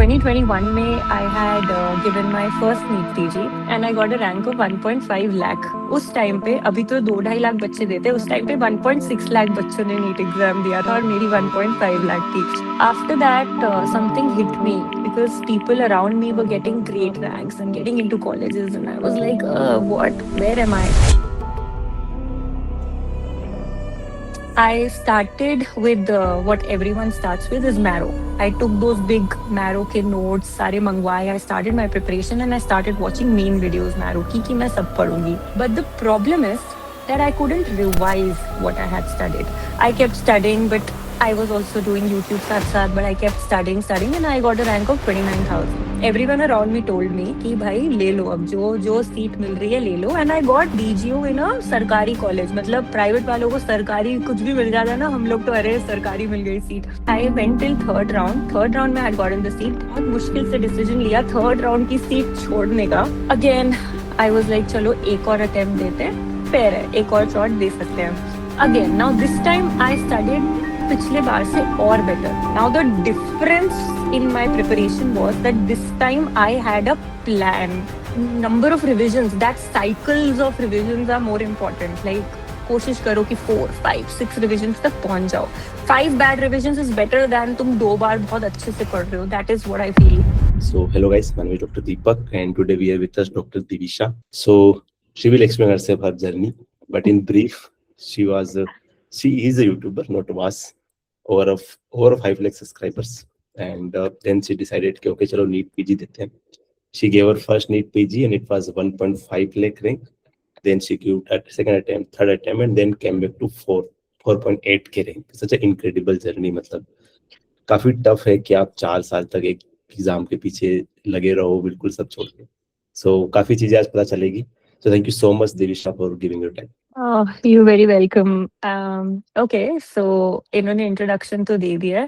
2021 में I had given my first NEET PG and I got a rank of 1.5 lakh. उस time पे अभी तो 2-2.5 लाख बच्चे देते, उस टाइम पे 1.6 लाख बच्चों ने नीट एग्जाम दिया था और मेरी 1.5 लाख थी. After that, something hit me because people around me were getting great ranks and getting into colleges, and I was like, what? Where am I? I started with what everyone starts with is Marrow. I took those big Marrow के notes सारे मंगवाए. I started my preparation and I started watching main videos Marrow की कि मैं सब पढ़ूंगी. But the problem is that I couldn't revise what I had studied. I kept studying, but I was also doing YouTube साथ, but I kept studying, and I got a rank of 29,000. Everyone around me told me कि भाई ले लो, अब जो seat मिल रही है ले लो. And I got DGU in a सरकारी कॉलेज. मतलब प्राइवेट वालों को सरकारी कुछ भी मिल जाता है ना, हम लोग तो अरे सरकारी मिल गई seat. I went till third round में I had gotten the seat. बहुत मुश्किल से डिसीजन लिया थर्ड राउंड की सीट छोड़ने का. Again I was like चलो एक और अटेम्प्ट देते हैं, फेयर है, एक और शॉट दे सकते हैं. Again now this time I studied पिछले बार से और better. Now the difference in my preparation was that this time I had a plan. Number of revisions, that cycles of revisions are more important. Like कोशिश करो कि 4, 5, 6 revisions तक पहुंच जाओ. 5 bad revisions is better than तुम 2 बार बहुत अच्छे से पढ़ रहे हो. That is what I feel. So hello guys, my name is Dr. Deepak and today we are with us Dr. Divisha. So she will explain herself her journey, but in brief, she is a YouTuber, not was, over 5 lakh subscribers, and then she decided कि okay चलो NEET PG देते हैं. She gave her first NEET PG and it was 1.5 lakh rank. Then she gave that second attempt, third attempt, and then came back to 4.8 के rank. Such an incredible journey. मतलब काफी tough है कि आप 4 साल तक एक एग्जाम के पीछे लगे रहो बिल्कुल सब छोड़ के. So काफी चीजें आज पता चलेगी. So thank you so much Divisha for giving your time. Oh, you're very welcome. Okay, so इन्होंने introduction तो दे दिया.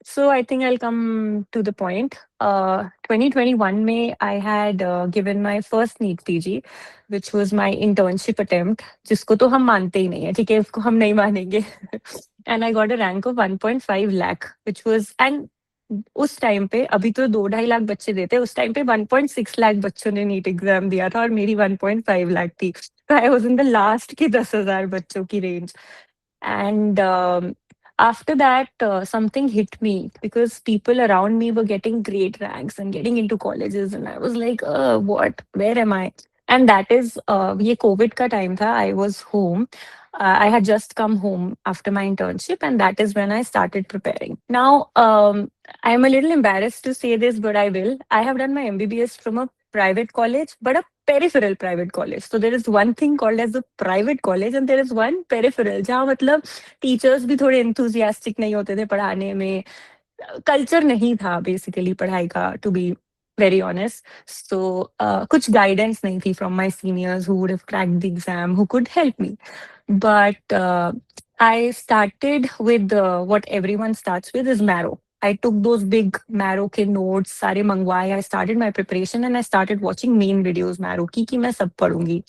So I think I'll come to the point. 2021 में I had given my first NEET PG, which was my internship attempt, जिसको तो हम मानते ही नहीं है, ठीक है, इसको हम नहीं मानेंगे. And I got a rank of 1.5 lakh, which was, and उस टाइम पे अभी तो 2-2.5 लाख बच्चे देते, उस टाइम पे 1.6 लाख बच्चों ने नीट एग्जाम दिया था और मेरी 1.5 लाख थी. तो I was in the last की 10,000 बच्चों की range. And after that, something hit me because people around me were getting great ranks and getting into colleges, and I was like, what? Where am I? And that is, ये COVID का time था. I was home. I had just come home after my internship, and that is when I started preparing. Now, I'm a little embarrassed to say this, but I will. I have done my MBBS from a private college, but a peripheral private college. So there is one thing called as a private college and there is one peripheral, जहाँ मतलब teachers भी थोड़े enthusiastic नहीं होते थे पढ़ाने में. Culture नहीं था बेसिकली पढ़ाई का, टू बी वेरी ऑनेस्ट. सो कुछ गाइडेंस नहीं थी from my seniors who would have cracked the exam, who could help me. But I started with what everyone starts with is marrow. I took those big Marrow के notes सारे मंगवाए. I started my preparation and I started watching main videos Marrow की कि मैं सब पढ़ूंगी.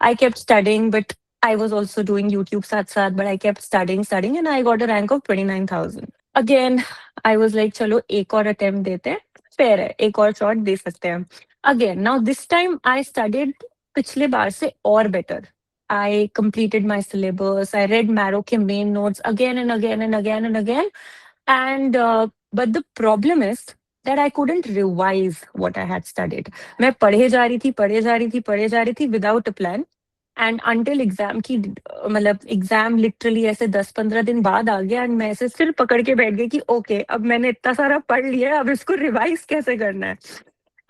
I kept studying, but I was also doing YouTube साथ, but I kept studying, and I got a rank of 29,000. Again, I was like चलो एक और attempt देते हैं, fair है, एक और shot दे सकते हैं. Again, now this time I studied पिछले बार से और better. I completed my syllabus. I read Marrow के main notes again and again and again and again. And but the problem is that I couldn't revise what I had studied. मैं पढ़े जा रही थी without a plan. And until exam की मतलब exam literally ऐसे 10-15 दिन बाद आ गया एंड मैं ऐसे सिर पकड़ के बैठ गई कि ओके अब मैंने इतना सारा पढ़ लिया है, अब इसको रिवाइज कैसे करना है.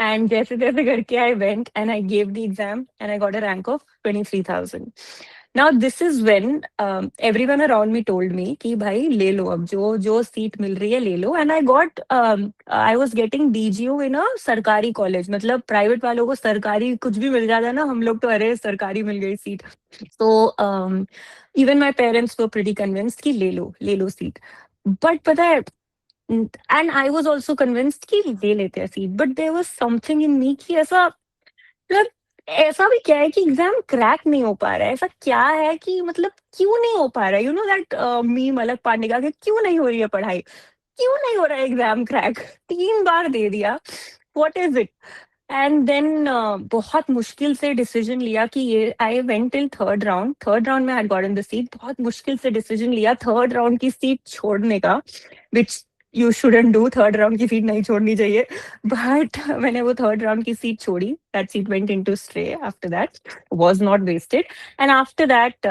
एंड जैसे तैसे करके I went and I gave the exam and I got a rank of 23,000. Now this is when everyone around me told me कि भाई ले लो, अब जो सीट मिल रही है ले लो. And I got I was getting DGU in a सरकारी college. मतलब प्राइवेट वालों को सरकारी कुछ भी मिल जाता है ना, हम लोग तो अरे सरकारी मिल गई seat. So even my parents were pretty convinced कि ले लो सीट. But पता है, and I was also convinced कि ले लेते हैं seat. But there was something in me कि ऐसा मतलब ऐसा भी क्या है कि एग्जाम क्रैक नहीं हो पा रहा है, ऐसा क्या है कि मतलब क्यों नहीं हो पा रहा है, यू नो दैट मीम अलग पाने का कि क्यों नहीं हो रही है पढ़ाई. क्यों नहीं हो रहा एग्जाम क्रैक? 3 बार दे दिया, what is it? And then बहुत मुश्किल से डिसीजन लिया कि ये, I went till third round में I got in the seat. बहुत मुश्किल से डिसीजन लिया थर्ड राउंड की सीट छोड़ने का, which you shouldn't do, third round की सीट नहीं छोड़नी चाहिए, बट मैंने वो थर्ड राउंड की सीट छोड़ी। That seat went into stray after that, was not wasted. And after that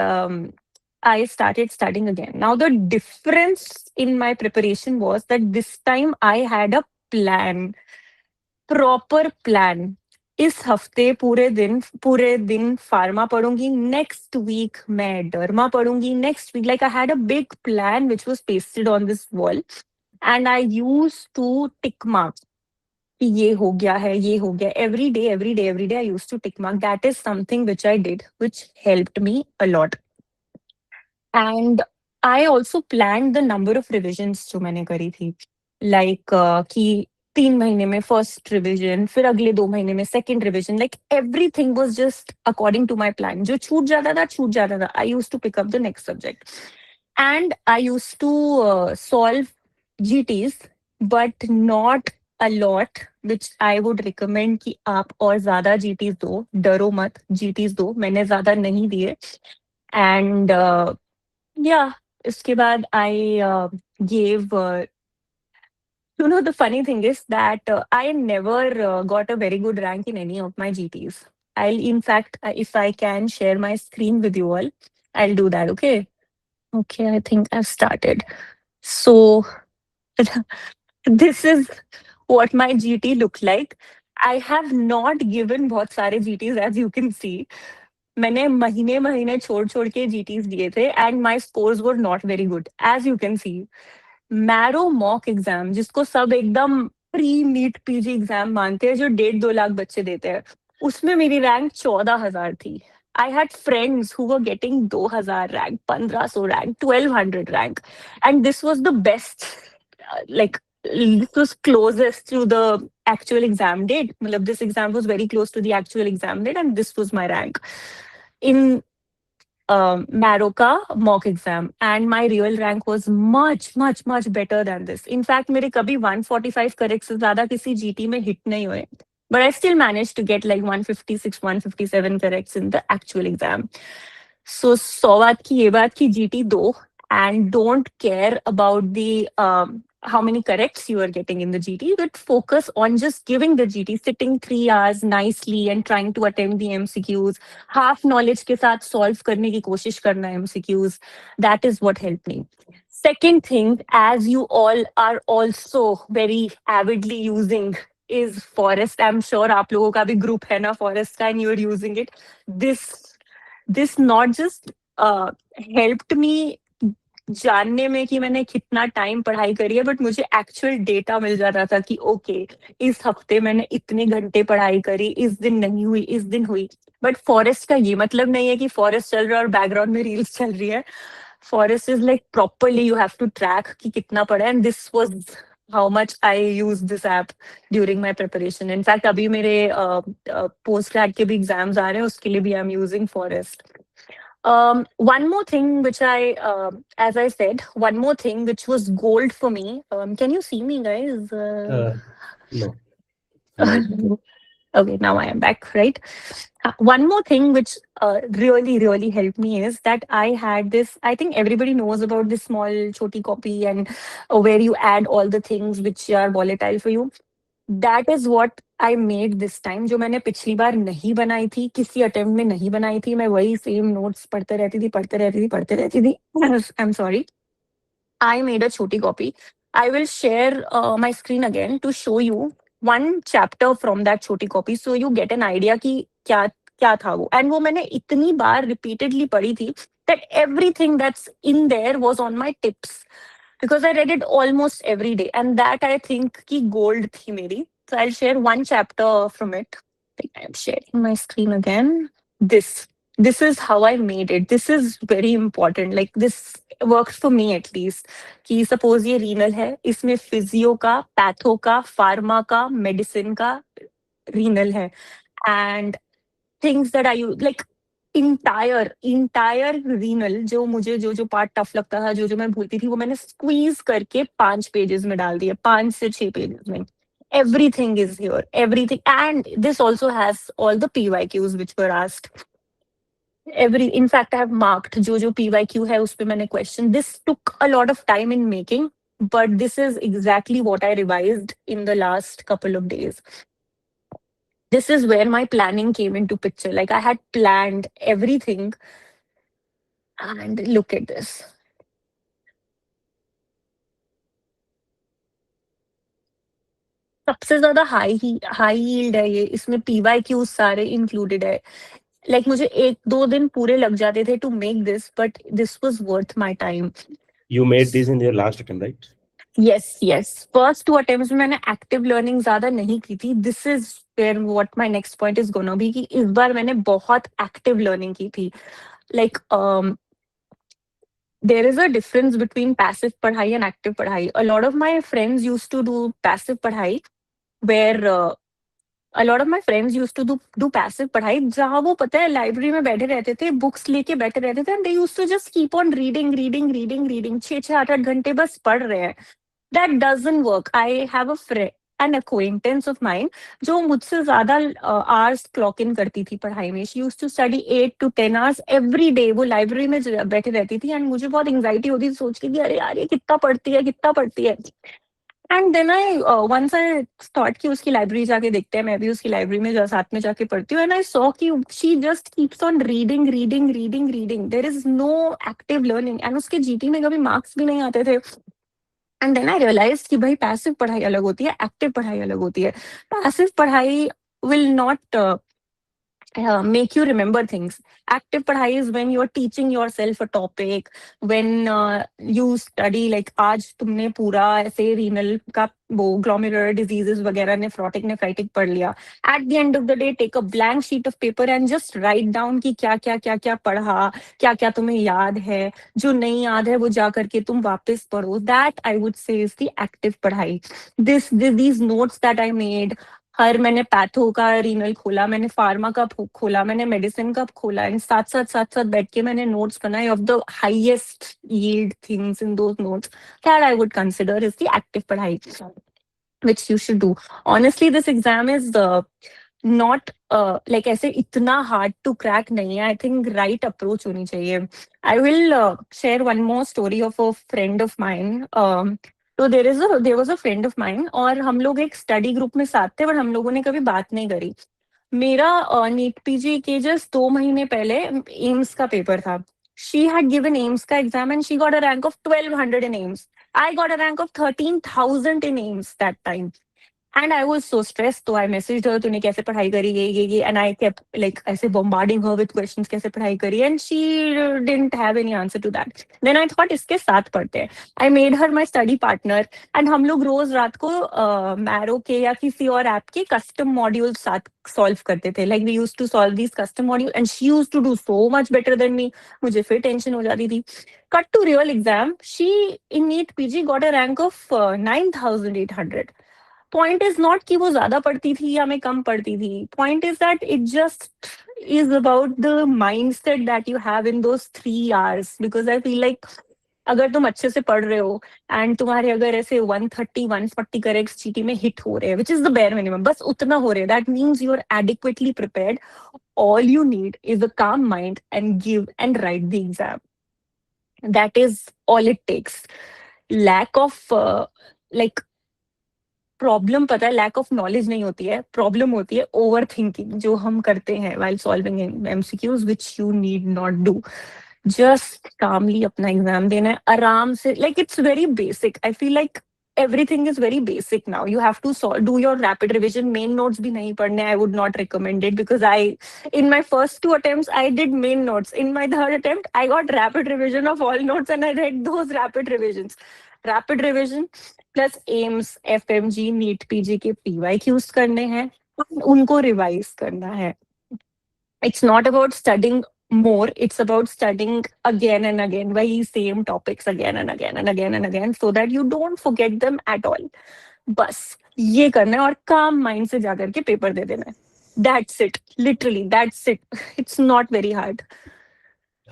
I started studying again. Now, the difference in my preparation was that this time I had a plan, proper plan. इस हफ्ते पूरे दिन pharma पढ़ूंगी, next week मैं derma पढ़ूंगी, next week, like I had a big plan which was pasted on this wall, and I use to tick mark कि ये हो गया है, ये हो गया, every day I use to tick mark. That is something which I did which helped me a lot. And I also plan the number of revisions जो मैंने करी थी, लाइक कि 3 महीने में फर्स्ट रिविजन, फिर अगले 2 महीने में second revision, like everything was just according to my plan. जो छूट जाता था, I use to pick up the next subject, and I use to solve GTs, but not a lot, which I would recommend कि आप और ज्यादा जीटीज दो, डरो मत, जीटीज दो, मैंने ज्यादा नहीं दिए। एंड yeah, इसके बाद I gave, the funny thing is that I never got a very good rank in any of my GTs. In fact, if I can share my screen with you all, I'll do that, okay? Okay, I think I've started. So, this is what my GT looked like. I have not given बहुत सारे GTs, as you can see. मैंने महीने महीने छोड़ के GTs दिए थे, and my scores were not very good, as you can see. Marrow mock exam, जिसको सब एकदम प्री नीट पीजी एग्जाम मानते हैं, जो 1.5-2 लाख बच्चे देते हैं, उसमें मेरी रैंक 14,000 थी। I had friends who were getting 2,000 rank, 1,500 rank, 1,200 rank, and this was the best, like this was closest to the actual exam date. Matlab, this exam was very close to the actual exam date, and this was my rank in Maroka mock exam, and my real rank was much better than this. In fact, मेरे कभी 145 correct से ज़्यादा किसी GT में hit नहीं हुए, but I still managed to get like 156, 157 corrects in the actual exam. So 100 की ये बात की GT दो, and don't care about the how many corrects you are getting in the GT, but focus on just giving the GT, sitting 3 hours nicely and trying to attempt the MCQs, half knowledge के साथ solve करने की कोशिश करना MCQs. That is what helped me. Second thing, as you all are also very avidly using, is Forest. I'm sure आप लोगों का भी group है ना Forest का, and you are using it. This not just helped me जानने में कि मैंने कितना टाइम पढ़ाई करी है, बट मुझे एक्चुअल डेटा मिल जाता था कि ओके, इस हफ्ते मैंने इतने घंटे पढ़ाई करी, इस दिन नहीं हुई, इस दिन हुई। बट फॉरेस्ट का ये मतलब नहीं है कि फॉरेस्ट चल रहा है और बैकग्राउंड में रील्स चल रही है। Forest is like properly you have to track कि कितना पढ़ा है, and this was how much I use this app during my preparation. In fact अभी मेरे पोस्ट ग्रेड के भी एग्जाम्स आ रहे हैं, उसके लिए भी I am using forest. One more thing which as I said, one more thing which was gold for me. Can you see me, guys? No. Okay, now I am back, right? One more thing which really helped me is that I had this. I think everybody knows about this small choti copy, and where you add all the things which are volatile for you. That is what I made this time, जो मैंने पिछली बार नहीं बनाई थी, किसी attempt में नहीं बनाई थी। मैं वही सेम नोट्स पढ़ते रहती थी I am sorry. I made a choti copy. I will share my screen again to show you one chapter from that choti copy, so you get an idea कि क्या क्या था वो. And वो मैंने इतनी बार repeatedly पढ़ी थी that everything that's in there was on my tips, because I read it almost every day, and that I think ki gold thi meri. So I'll share one chapter from it. I'm sharing my screen again. This is how I made it. This is very important. Like, this works for me at least. कि suppose ये renal है, इसमें physio का, patho का, pharma का, medicine का renal है, and things that I use, like entire renal, जो मुझे जो पार्ट टफ लगता था, जो मैं भूलती थी, वो मैंने स्क्वीज करके 5 पेजेस में डाल दिया, 5 से 6 पेजेस में. Everything is here, everything, and this also has all the PYQs which were asked. In fact, I have marked जो PYQ है, उस पे मैंने question. This took a lot of time in making, but this is exactly what I revised in the last couple of days. This is where my planning came into picture. Like, I had planned everything, and look at this. सबसे ज्यादा high yield है ये, इसमें PYQ सारे included है. Like मुझे 1-2 दिन पूरे लग जाते थे to make this, but this was worth my time. You made this in your last attempt, right? Yes. First 2 attempts में मैंने एक्टिव लर्निंग ज्यादा नहीं की थी. This is where what my next point is gonna be, कि इस बार मैंने बहुत एक्टिव लर्निंग की थी. Like there is a difference between passive padhai and active padhai. A lot of my friends used to do passive padhai, where a lot of my friends used to do passive पढ़ाई, जहाँ वो पता है library में बैठे रहते थे, books लेके बैठे रहते थे, and they used to just keep on reading 6-8 घंटे बस पढ़ रहे हैं. That doesn't work. I have an acquaintance of mine जो मुझसे ज्यादा hours clock in करती थी पढ़ाई में. She used to study 8 to 10 hours every day. वो लाइब्रेरी में बैठे रहती थी, एंड मुझे बहुत एंग्जाइटी होती थी सोच के कि अरे यार ये कितना पढ़ती है. And then I once I thought कि उसकी लाइब्रेरी जाके देखते हैं, मैं भी उसकी लाइब्रेरी में साथ में जाके पढ़ती हूँ. एंड आई सॉ कि she just keeps on reading. There is no active learning, and उसके जीटी में कभी मार्क्स भी नहीं आते थे. एंड देन आई रियलाइज कि भाई पैसिव पढ़ाई अलग होती है, एक्टिव पढ़ाई अलग होती है. पैसिव पढ़ाई will not make you remember things. Active padhai is when you are teaching yourself a topic, when you study, like आज तुमने पूरा ऐसे renal का वो glomerular diseases वगैरह, nephritic पढ़ लिया. At the end of the day, take a blank sheet of paper and just write down कि क्या पढ़ा, क्या तुम्हें याद है, जो नहीं याद है वो जा करके तुम वापस पढ़ो. That I would say is the active पढ़ाई. These notes that I made, हर मैंने पैथो का रीनल खोला, मैंने फार्मा का खोला, मैंने मेडिसिन का खोला, एंड साथ बैठ के मैंने नोट्स बनाए of the highest yield things in those notes. That I would consider is the active पढ़ाई which you should do. Honestly, this exam is not like ऐसे इतना hard to crack नहीं है. I think right approach होनी चाहिए. I will share one more story of a friend of mine. तो there was a friend of mine, और हम लोग एक स्टडी ग्रुप में साथ थे, बट हम लोगों ने कभी बात नहीं करी. मेरा नीट पीजी के जस्ट 2 महीने पहले एम्स का पेपर था. शी हैड गिवन एम्स का exam and she got a rank of 1200 in AIIMS. I got a rank of 13,000 in AIMS that time. And I was so stressed. So I messaged her, तूने कैसे पढ़ाई करी ये, and I kept like ऐसे bombarding her with questions, कैसे पढ़ाई करी, and she didn't have any answer to that. Then I thought इसके साथ पढ़ते हैं. I made her my study partner, and हम लोग रोज रात को Marrow के या किसी और ऐप के custom modules साथ solve करते थे. Like we used to solve these custom modules, and she used to do so much better than me. मुझे फिर टेंशन हो जाती थी. Cut to real exam, she in NEET PG got a rank of 9,800. Point is not कि वो ज्यादा पढ़ती थी या मैं कम पढ़ती थी. Point is that it just is about the mindset that you have in those 3 hours. Because I feel like अगर तुम अच्छे से पढ़ रहे हो एंड तुम्हारे अगर ऐसे 130-140 करेक्ट्स जीटी में हिट हो रहे हैं, which is the bare minimum, बस उतना हो रहे हैं, that means you are adequately prepared. All you need is a calm mind and give and write the exam. That is all it takes. Lack of like problem पता है, lack of knowledge नहीं होती है, problem होती है over thinking जो हम करते हैं while solving MCQs, which you need not do. Just calmly अपना एग्जाम देना है आराम से. Like it's very basic. I feel like everything is very basic now. You have to do your rapid revision. Main notes भी नहीं पढ़ने. I would not recommend it because in my first 2 attempts, I did main notes. In my 3rd attempt, I got rapid revision of all notes and I read those rapid revisions. Rapid revision plus AIMS, FMG, NEET PG के PYQs करने हैं, उनको revise करना है. It's not about studying more, it's about studying again and again, वही same topics again and again, so that you don't forget them at all. बस ये करना है और काम माइंड से जाकर के पेपर दे देना है. That's it. Literally, that's it. It's not very hard.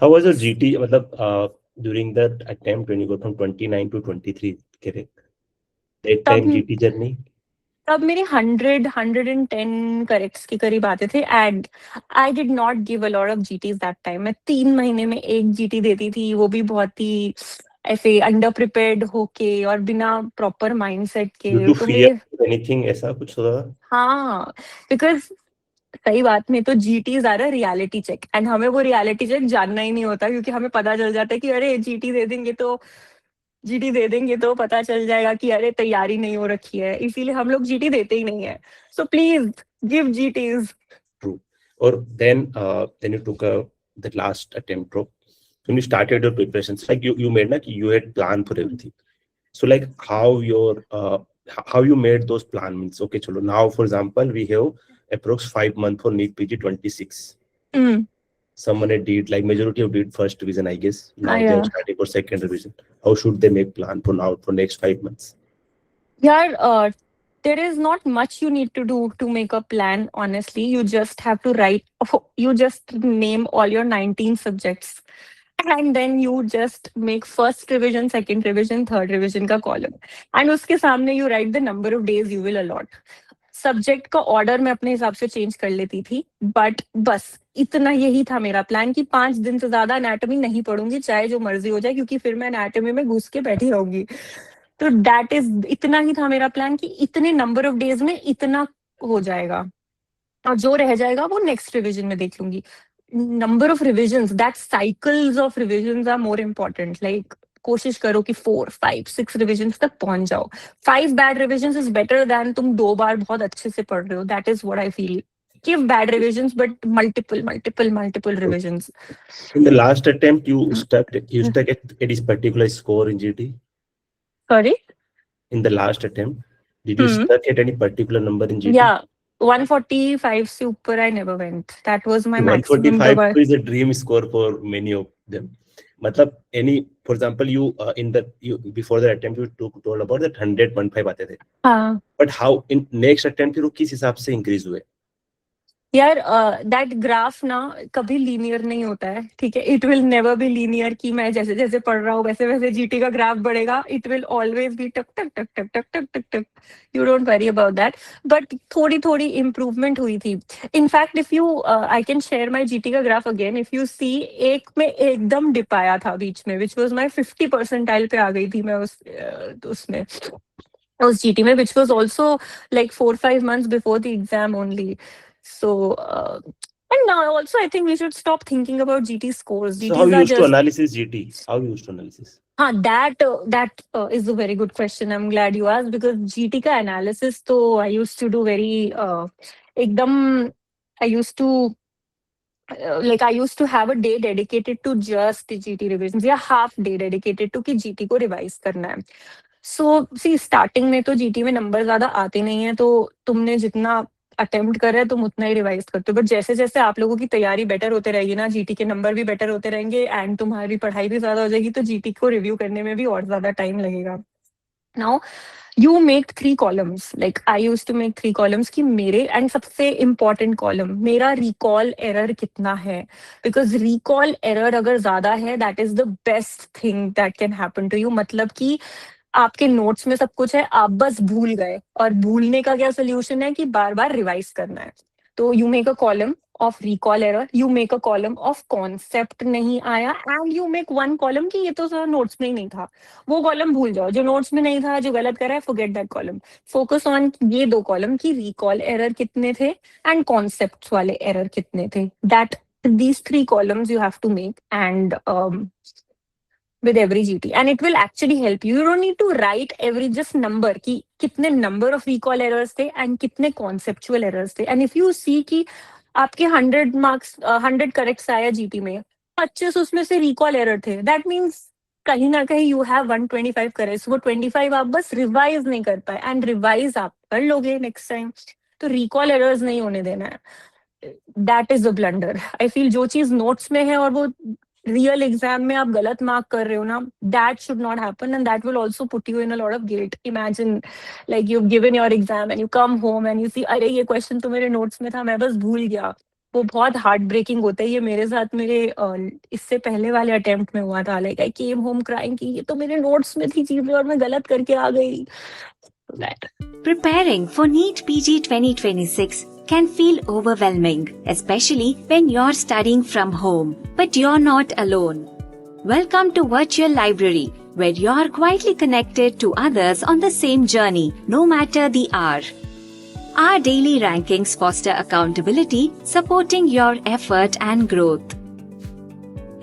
How was your GT? मतलब during that attempt when you go from 29 to 23, correct? That time तब GT journey. तब मेरे 110 करेक्ट्स के करीब आते थे and I did not give a lot of जीटीज that time. मैं 3 महीने में एक जीटी देती थी, वो भी बहुत ही ऐसे अंडर प्रिपेयर्ड होके और बिना प्रॉपर माइंडसेट Due के. to तो fear, मेरे anything ऐसा कुछ होता था? हाँ, बिकॉज सही बात में तो GTs are a reality check and हमें वो रियलिटी चेक जानना ही नहीं होता, क्योंकि हमें पता चल जाता है कि अरे जीटी दे देंगे तो पता चल जाएगा कि अरे तैयारी नहीं हो रखी है, इसीलिए हम लोग जीटी देते ही नहीं है. So please give जीटीज. True. Or then you took the last attempt, bro. When you started your preparations, like you made like you had plan for everything. So like how you made those plan means okay, chalo. Now for example, we have approx 5 months for NEET PG 26. Someone had did like majority of did first revision, I guess. Now they are Yeah. starting for second revision. How should they make plan for now for next 5 months? Yeah, there is not much you need to do to make a plan, honestly. You just have to you just name all your 19 subjects. And then you just make first revision, second revision, third revision का column. And उसके सामने you write the number of days you will allot. Subject का order मैं अपने हिसाब से change कर लेती थी, बट बस इतना यही था मेरा प्लान कि 5 दिन से ज्यादा एनाटॉमी नहीं पढ़ूंगी, चाहे जो मर्जी हो जाए, क्योंकि फिर मैं एनाटॉमी में घुस के बैठी रहूंगी. तो दैट इज इतना ही था मेरा प्लान कि इतने नंबर ऑफ डेज में इतना हो जाएगा और जो रह जाएगा वो नेक्स्ट रिविजन में देख लूंगी. Number of revision, that cycles of revision are more important. Like कोशिश करो कि 4, 5, 6 रिविजन तक पहुंच जाओ. 5 bad revision is better than तुम 2 बार बहुत अच्छे से पढ़ रहे हो. That is what I feel. Give bad revisions, but multiple revisions. In the last attempt, you stuck at this particular score in GT. Sorry? In the last attempt, did you stuck at any particular number in GT? Yeah, 145 से ऊपर I never went. That was my maximum. 145 is a dream score for many of them. मतलब for example, you before the attempt you told about that 100.5 आते थे. हाँ. But how in next attempt फिर वो किस हिसाब से increase हुए? यार दैट ग्राफ ना कभी लीनियर नहीं होता है, ठीक है. It will never be linear कि मैं जैसे जैसे पढ़ रहा हूँ वैसे वैसे जीटी का ग्राफ बढ़ेगा. इट विल ऑलवेज बी टक टक टक टक टक टक टक टक. You don't worry about that. But थोड़ी थोड़ी इम्प्रूवमेंट हुई थी. In fact if you I can share my GT का graph again. If you see, एक में एकदम डिप आया था बीच में, विच वॉज माई 50 परसेंटाइल पे आ गई थी मैं उसमें उस जीटी में, which was also like 4-5 months before the exam only. So and now also I think we should stop thinking about GT scores. So how GTs you are used to just analysis GT? How you used to analysis? that is a very good question. I'm glad you asked, because GT का analysis तो I used to do very एकदम I used to like I used to have a day dedicated to just GT revisions, या half day dedicated to कि GT को revise करना है. सो सी starting में तो जीटी में नंबर ज्यादा आते नहीं है, तो तुमने जितना अटेम्प्ट कर रहे हैं तुम उतना ही रिवाइज करते हो. बट जैसे जैसे आप लोगों की तैयारी बेटर होते रहेगी ना, जीटी के नंबर भी बेटर होते रहेंगे एंड तुम्हारी पढ़ाई भी ज्यादा हो जाएगी, तो जीटी को रिव्यू करने में भी और ज्यादा टाइम लगेगा. Now you make 3 columns. Like I use to make 3 columns कि मेरे, एंड सबसे इंपॉर्टेंट कॉलम मेरा रिकॉल एरर कितना है. बिकॉज रिकॉल एरर अगर ज्यादा है, that is the best thing that can happen to you. मतलब कि आपके नोट्स में सब कुछ है, आप बस भूल गए, और भूलने का क्या सोल्यूशन है कि बार बार रिवाइज करना है. तो you make a column of recall error, you make a column of concept नहीं आया, एंड यू मेक 1 कॉलम कि ये तो सर नोट्स में ही नहीं था. वो कॉलम भूल जाओ, जो नोट्स में नहीं था, जो गलत करा है, forget that column. Focus on ये 2 कॉलम की रिकॉल एरर कितने थे एंड कॉन्सेप्ट वाले एरर कितने थे. That these 3 columns you have to make, and with every GT, and it will actually help you. You don't need to write every just number कि कितने number of recall errors थे and कितने conceptual errors थे. And if you see कि आपके 100 marks 100 corrects आया GT में, 25 उसमें से recall error थे, that means कहीं ना कहीं you have 125 corrects. वो 25 आप बस revise नहीं कर पाए, and revise आप कर लोगे next time. तो recall errors नहीं होने देना है. That is a blunder. I feel जो चीज notes में है और वो रियल एग्जाम में आप गलत मार्क कर रहे हो ना, that should not happen and that will also put you in a lot of guilt. Imagine like you given your exam and you come home and you see अरे ये question तो मेरे नोट्स में था, मैं बस भूल गया. वो बहुत हार्ट ब्रेकिंग होता है. ये मेरे साथ मेरे इससे पहले वाले अटेम्प्ट में हुआ था. Like I came home crying कि ये तो मेरे नोट्स में थी चीजें और मैं गलत करके आ गई. That. Preparing for NEET PG 2026 can feel overwhelming, especially when you're studying from home. But you're not alone. Welcome to Virtual Library, where you're quietly connected to others on the same journey, no matter the hour. Our daily rankings foster accountability, supporting your effort and growth.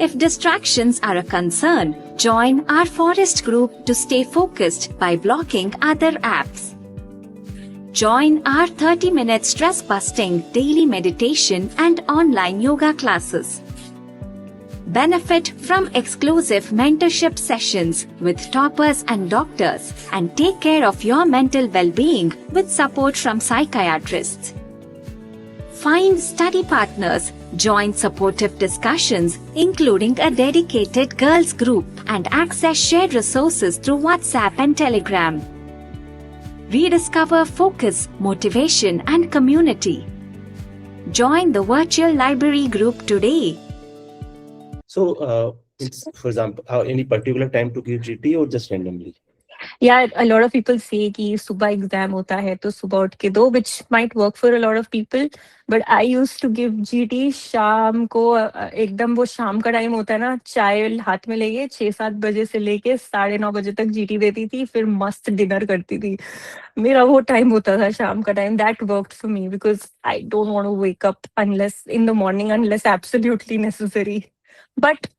If distractions are a concern, join our Forest group to stay focused by blocking other apps. Join our 30-minute stress-busting daily meditation and online yoga classes. Benefit from exclusive mentorship sessions with toppers and doctors and take care of your mental well-being with support from psychiatrists. Find study partners, join supportive discussions, including a dedicated girls group, and access shared resources through WhatsApp and Telegram. Rediscover focus, motivation, and community. Join the Virtual Library group today. So, for example, any particular time to give GT or just randomly? Yeah, a lot of people say कि सुबह exam होता है तो सुबह उठ के दो, which might work for a lot of people. But I used to give GT शाम को. एकदम वो शाम का टाइम होता है ना, चाय हाथ में लेके 6-7 बजे से लेके 9:30 बजे तक GT देती थी, फिर मस्त डिनर करती थी. मेरा वो टाइम होता था शाम का time. That worked for me because I don't want to wake up unless in the morning unless absolutely necessary. But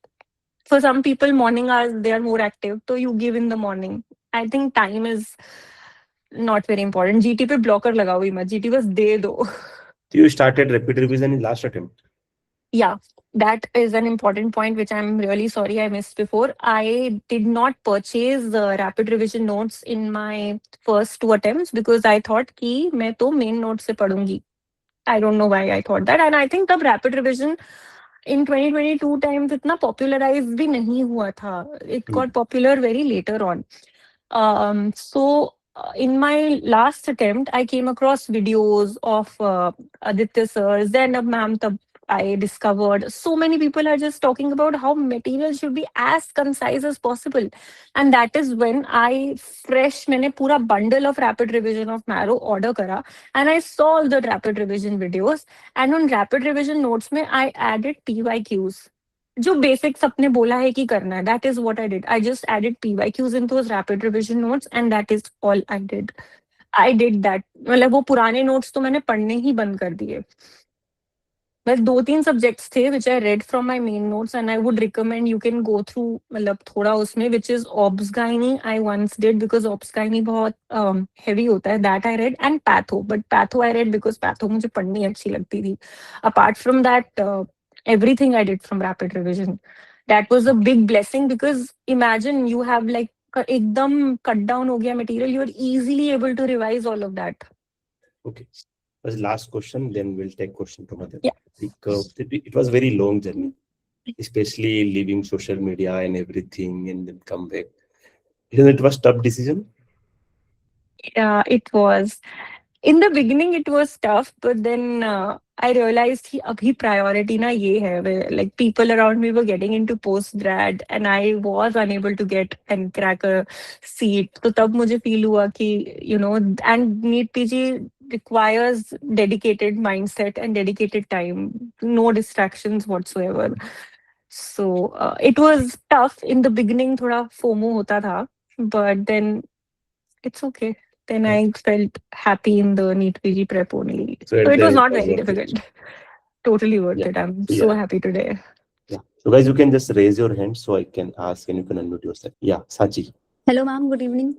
for some people, morning hours, they are more active, so you give in the morning. I think time is not very important. GT पे blocker लगाओ ही मत, GT बस दे दो. So you started rapid revision in last attempt? Yeah, that is an important point which I'm really sorry I missed before. I did not purchase the rapid revision notes in my first 2 attempts because I thought कि मैं तो main notes से पढ़ूंगी. I don't know why I thought that, and I think तब rapid revision in 2022 times इतना popularized भी नहीं हुआ था. It got popular very later on. So in my last attempt, I came across videos of Aditya sir, Zainab ma'am. Tab I discovered so many people are just talking about how material should be as concise as possible, and that is when I मैंने पूरा bundle of rapid revision of Marrow order करा, and I saw all the rapid revision videos, and on rapid revision notes में I added PYQs. जो basics अपने बोला है कि करना है, that is what I did. I just added PYQs in those rapid revision notes and that is all I did. I did that. मतलब वो पुराने नोट्स तो मैंने पढ़ने ही बंद कर दिए. बस 2-3 सब्जेक्ट्स थे which I read from my main notes and I would recommend you can go through, मतलब थोड़ा उसमें, which is obs gynae. I once did because obs gynae बहुत हेवी होता है. That I read and patho, but patho I read because patho मुझे पढ़नी अच्छी लगती थी. Apart from that, everything I did from rapid revision. That was a big blessing because imagine you have like एकदम cut down हो गया material. You are easily able to revise all of that. Okay. That's the last question, then we'll take question from other. Yeah. It was very long journey, especially leaving social media and everything and then come back. It was tough decision? Yeah, it was. In the beginning, it was tough, but then I realized कि अभी priority ना ये है. Like people around me were getting into post grad, and I was unable to get and crack a seat. तो तब मुझे feel हुआ कि and NEET PG requires dedicated mindset and dedicated time, no distractions whatsoever. So it was tough in the beginning. थोड़ा FOMO होता था, but then it's okay. Then I felt happy in the NEET PG prep only. So it was not very difficult. Totally worth it. I'm so happy today. Yeah. So guys, you can just raise your hand so I can ask and you can unmute yourself. Yeah, Sachi. Hello ma'am, good evening.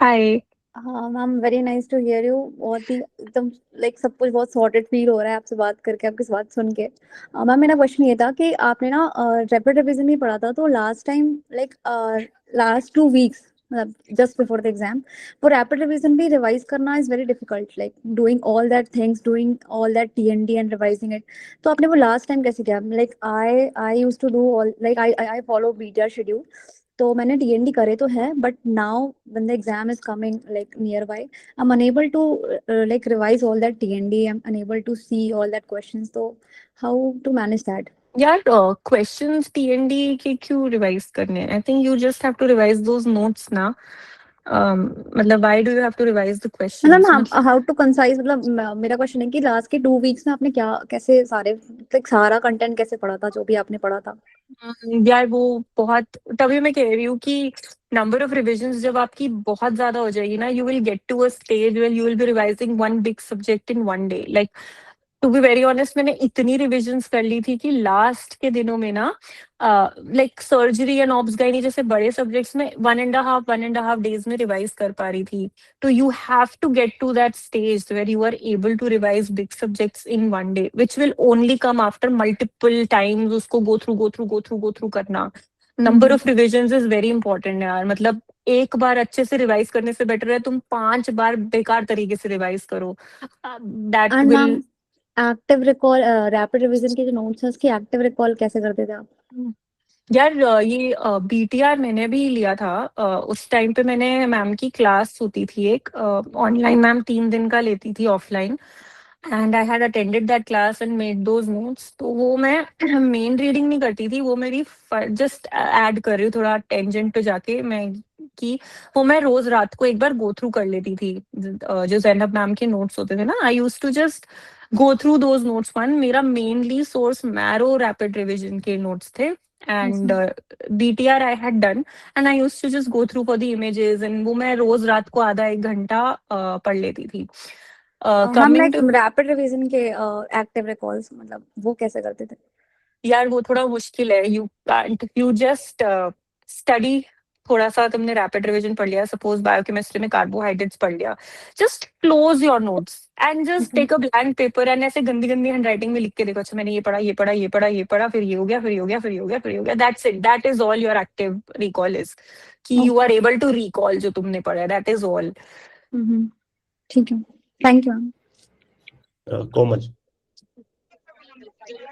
Hi. Ma'am very nice to hear you. बहुत ही एकदम like सब कुछ बहुत sorted feel हो रहा है आपसे बात करके, आपकी बात सुन के. मैम मेरा क्वेश्चन ये था कि आपने ना रैपिड रिवीजन में पढ़ा था, तो last time like last 2 weeks मतलब just before the exam. For rapid revision भी revise करना is very difficult, like doing all that things, doing all that TND and revising it. तो आपने वो last time कैसे किया? Like I used to do all, like I follow BTR schedule. तो मैंने TND करे तो है, but now when the exam is coming like nearby, I'm unable to like revise all that TND. I'm unable to see all that questions. So how to manage that? यार questions TND के क्यों revise करने हैं? I think you just have to revise those notes ना. मतलब why do you have to revise the questions? मतलब how to concise, मतलब मेरा क्वेश्चन है कि लास्ट के 2 वीक्स में आपने क्या कैसे सारे like सारा कंटेंट कैसे पढ़ा था जो भी आपने पढ़ा था? यार वो बहुत, तभी मैं कह रही हूँ कि नंबर ऑफ रिविजन्स जब आपकी बहुत ज्यादा हो जाएगी ना, you will get to a stage where you will be revising one big subject in one day. Like to be very honest, मैंने इतनी रिविजन्स कर ली थी कि लास्ट के दिनों में ना, like surgery and obs gynae जैसे बड़े सब्जेक्ट्स में 1.5 डेज में रिवाइज कर पा रही थी. तो you have to get to that stage where you are able to revise big subjects in one day, which will only come after multiple times उसको गो थ्रू करना. Number of revisions is very important यार. मतलब एक बार अच्छे से revise करने से better है तुम 5 बार बेकार तरीके से रिवाइज करो. That and will. Ma'am active recall, rapid revision के जो नोट्स हैं उसकी एक्टिव रिकॉल कैसे करते थे आप? यार ये बीटीआर मैंने भी लिया था. उस टाइम पे मैंने मैम की क्लास होती थी एक ऑनलाइन. मैम 3 दिन का लेती थी offline, and I had attended that class and made those notes. तो वो मैं मेन रीडिंग नहीं करती थी, वो मेरी जस्ट ऐड कर रही हूँ थोड़ा टेंजेंट पे जाके मैं कि वो मैं रोज रात को एक बार गो थ्रू कर लेती थी. जो जैनब मैम के नोट्स होते थे ना, I use to just go through those notes. One मेरा mainly source Marrow rapid revision के नोट्स थे, and BTR I had done, and I used to just go through for the images, and वो मैं रोज रात को आधा एक घंटा पढ़ लेती थी. हम Coming like to, rapid revision के एक्टिव रिकॉल्स मतलब वो कैसे करते थे? यार वो थोड़ा मुश्किल है. You can't, you just study. थोड़ा सा तुमने रैपिड रिवीजन पढ़ लिया, सपोज बायोकेमिस्ट्री में कार्बोहाइड्रेट्स पढ़ लिया, just close your notes and just take a blank paper and ऐसे गंदी गंदी हैंडराइटिंग में लिख के देखो, अच्छा मैंने ये पढ़ा ये पढ़ा ये पढ़ा ये पढ़ा, फिर ये हो गया फिर ये हो गया फिर ये हो गया फिर ये हो गया. That's it. That is all your active recall is, कि you are able to recall जो तुमने पढ़ा है. That is all. ठीक है, thank you ma'am. Komal.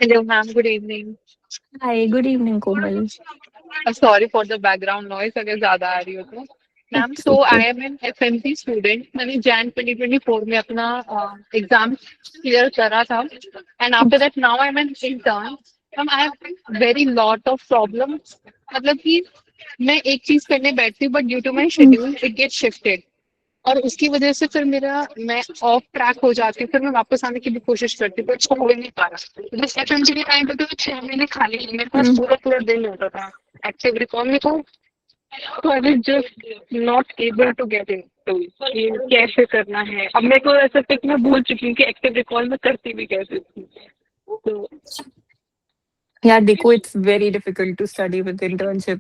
Hello, ma'am. Good evening. Hi, good evening Komal. Sorry for the background noise अगर ज्यादा आ रही हो तो. Ma'am, It's so I okay. am an FMC student. मैंने Jan 2024 में अपना एग्जाम क्लियर करा था, and after that now I'm an intern. Ma'am, I have very lot of problems. मतलब कि मैं एक चीज करने बैठती हूँ, but due to my schedule it gets shifted. और उसकी वजह से फिर मैं ऑफ ट्रैक हो जाती हूँ. फिर मैं वापस आने की भी कोशिश करती हूँ, पर अच्छा हो ही नहीं पा रहा. जिस एफएमसी के टाइम पे तो 6 महीने खाली मेरे पास पूरा पूरा दिन होता था एक्टिव रिकॉल में. तो I was just not able to get into कैसे करना है. अब मेरे को ऐसा लगता है कि मैं भूल चुकी हूँ कि एक्टिव रिकॉल में करती भी कैसे थी. तो यार देखो, it's very difficult to study with internship.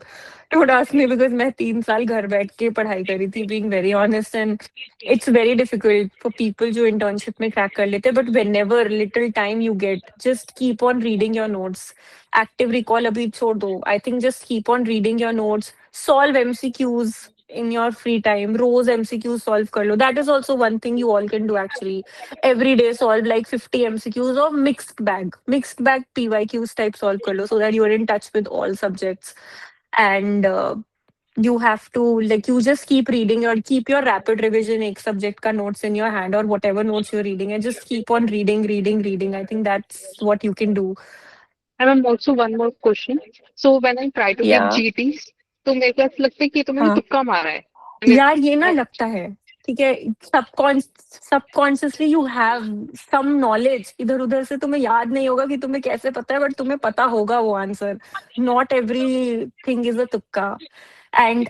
Don't ask me, because मैं 3 साल घर बैठ के पढ़ाई करी थी, being very honest, and it's very difficult for people जो इंटर्नशिप में क्रैक कर लेते हैं. But whenever little time you get, just keep on reading your notes. Active recall अभी छोड़ दो. I think just keep on reading your notes. Solve MCQs in your free time. Rose MCQs solve कर लो. That is also one thing you all can do actually. Every day solve like 50 MCQs or mixed bag PYQs type solve कर लो, so that you are in touch with all subjects. And you have to, like, you just keep your rapid revision एक subject का notes in your hand or whatever notes you're reading, and just keep on reading. I think that's what you can do. and I'm also one more question. So when I try to get Yeah. GTs, तो मेरे को ऐसा लगता है कि तो मैंने हाँ. तुक्का मारा है. यार ये ना लगता है, ठीक है, subconsciously you have some knowledge. इधर उधर से तुम्हें याद नहीं होगा कि तुम्हें कैसे पता है, बट तुम्हें पता होगा वो answer. Not everything is a तुक्का. एंड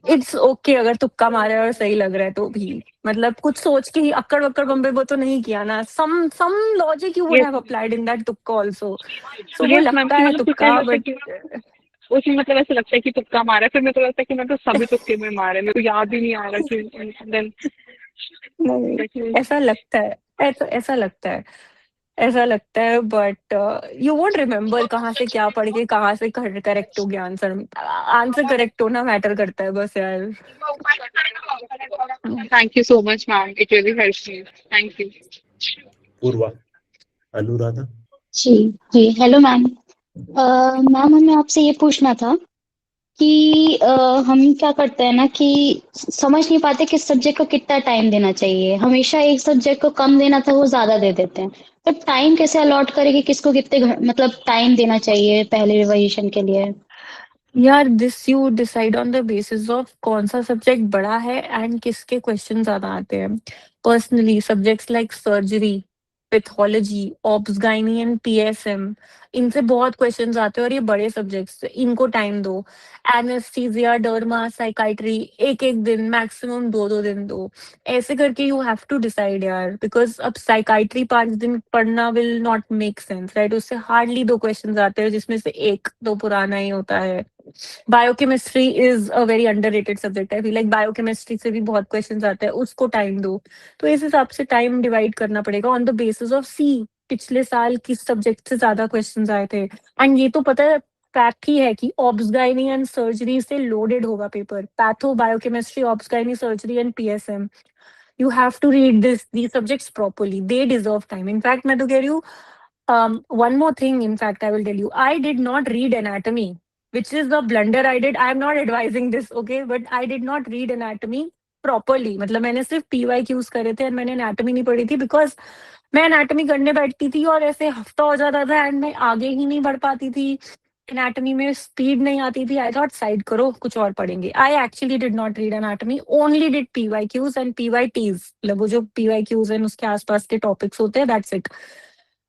इट्स ओके अगर तुक्का मारे और सही लग रहा है तो भी. मतलब कुछ सोच के ही अक्कड़ वक्कड़ बम्बे वो तो नहीं किया ना. Some logic you would Yes. Have applied in that तुक्का आल्सो. सो वो Yes, ma'am. लगता है तुक्का, बट उसमें मतलब ऐसा लगता है कि तुक्का मारा है. फिर मेरे को लगता है कि मैं तो सभी तुक्के में मारे, मेरे को याद ही नहीं आ रहा कि then नहीं, ऐसा लगता है. ऐसा लगता है. ऐसा लगता है, बट यू वोंट रिमेम्बर कहाँ से क्या पढ़ के कहाँ से करेक्ट हो गया आंसर। आंसर करेक्ट होना मैटर करता है बस यार। Thank you so much, ma'am. It really helps me. Thank you. Purva, Anuradha. जी जी, हेलो मैम। मैम हमें आपसे ये पूछना था कि हम क्या करते हैं ना कि समझ नहीं पाते किस सब्जेक्ट को कितना टाइम देना चाहिए। हमेशा एक सब्जेक्ट को कम देना था वो ज्यादा दे देते हैं, तो टाइम कैसे अलॉट करें कि किसको कितने मतलब टाइम देना चाहिए पहले रिवाइजेशन के लिए। यार this you decide on the basis of कौन सा सब्जेक्ट बड़ा है एंड किसके क्वेश्चन ज्यादा आते हैं। Personally subjects like surgery, pathology, obs gynae and PSM, इनसे बहुत क्वेश्चंस आते हैं और ये बड़े सब्जेक्ट्स, इनको टाइम दो। एनेस्थीसिया, डर्मा, साइकाइट्री एक एक दिन, मैक्सिमम दो दो दिन दो। ऐसे करके यू हैव टू डिसाइड यार, बिकॉज अब साइकाइट्री 5 दिन पढ़ना will not make sense, right. उससे हार्डली 2 क्वेश्चंस आते हैं, जिसमें से एक तो पुराना ही होता है। Biochemistry is a very underrated subject, I feel like biochemistry से भी बहुत क्वेश्चंस आते हैं, उसको टाइम दो। तो इस हिसाब से टाइम डिवाइड करना पड़ेगा ऑन द बेसिस ऑफ सी पिछले साल किस सब्जेक्ट से ज्यादा क्वेश्चंस आए थे। एंड ये तो पता है, फैक्ट ही है कि ऑब्स गायनी एंड सर्जरी से लोडेड होगा paper. Patho, biochemistry, obs gynae, surgery and PSM, you have to read these subjects properly. They deserve time. In fact, मैं तो कह रही हूँ, one more thing, in fact, I will tell you, I did not read anatomy, which is the blunder I did. I am not advising this, okay? But I did not read anatomy properly. मतलब मैंने सिर्फ PYQs करे थे और मैंने anatomy नहीं पढ़ी थी, because मैं anatomy करने बैठती थी और ऐसे हफ्ता हो जाता था एंड मैं आगे ही नहीं बढ़ पाती थी। एनाटॉमी में स्पीड नहीं आती थी। आई थॉट साइड करो, कुछ और पढ़ेंगे। I actually did not read anatomy, only did PYQs and PYTs, मतलब वो जो PYQs हैं उसके आसपास के टॉपिक्स होते हैं, that's it.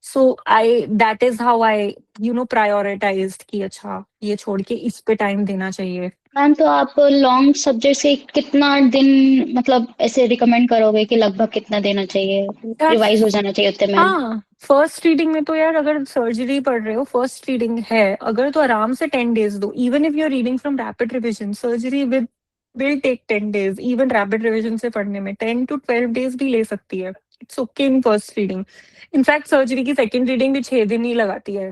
So I that is how I prioritised कि अच्छा ये छोड़ के इस पे टाइम देना चाहिए। मैम तो आप लॉन्ग सब्जेक्ट से कितना दिन मतलब ऐसे रिकमेंड करोगे कि लगभग कितना देना चाहिए, यार रिवाइज हो जाना चाहिए उतने में। हाँ, फर्स्ट रीडिंग में तो यार अगर सर्जरी पढ़ रहे हो, फर्स्ट रीडिंग है अगर, तो आराम से 10 days दो। Even if you are reading from rapid revision, surgery will take 10 days। Even rapid revision से पढ़ने में 10 to 12 days भी ले सकती है। It's okay in first reading. In fact surgery की सेकेंड रीडिंग भी 6 दिन ही लगाती है।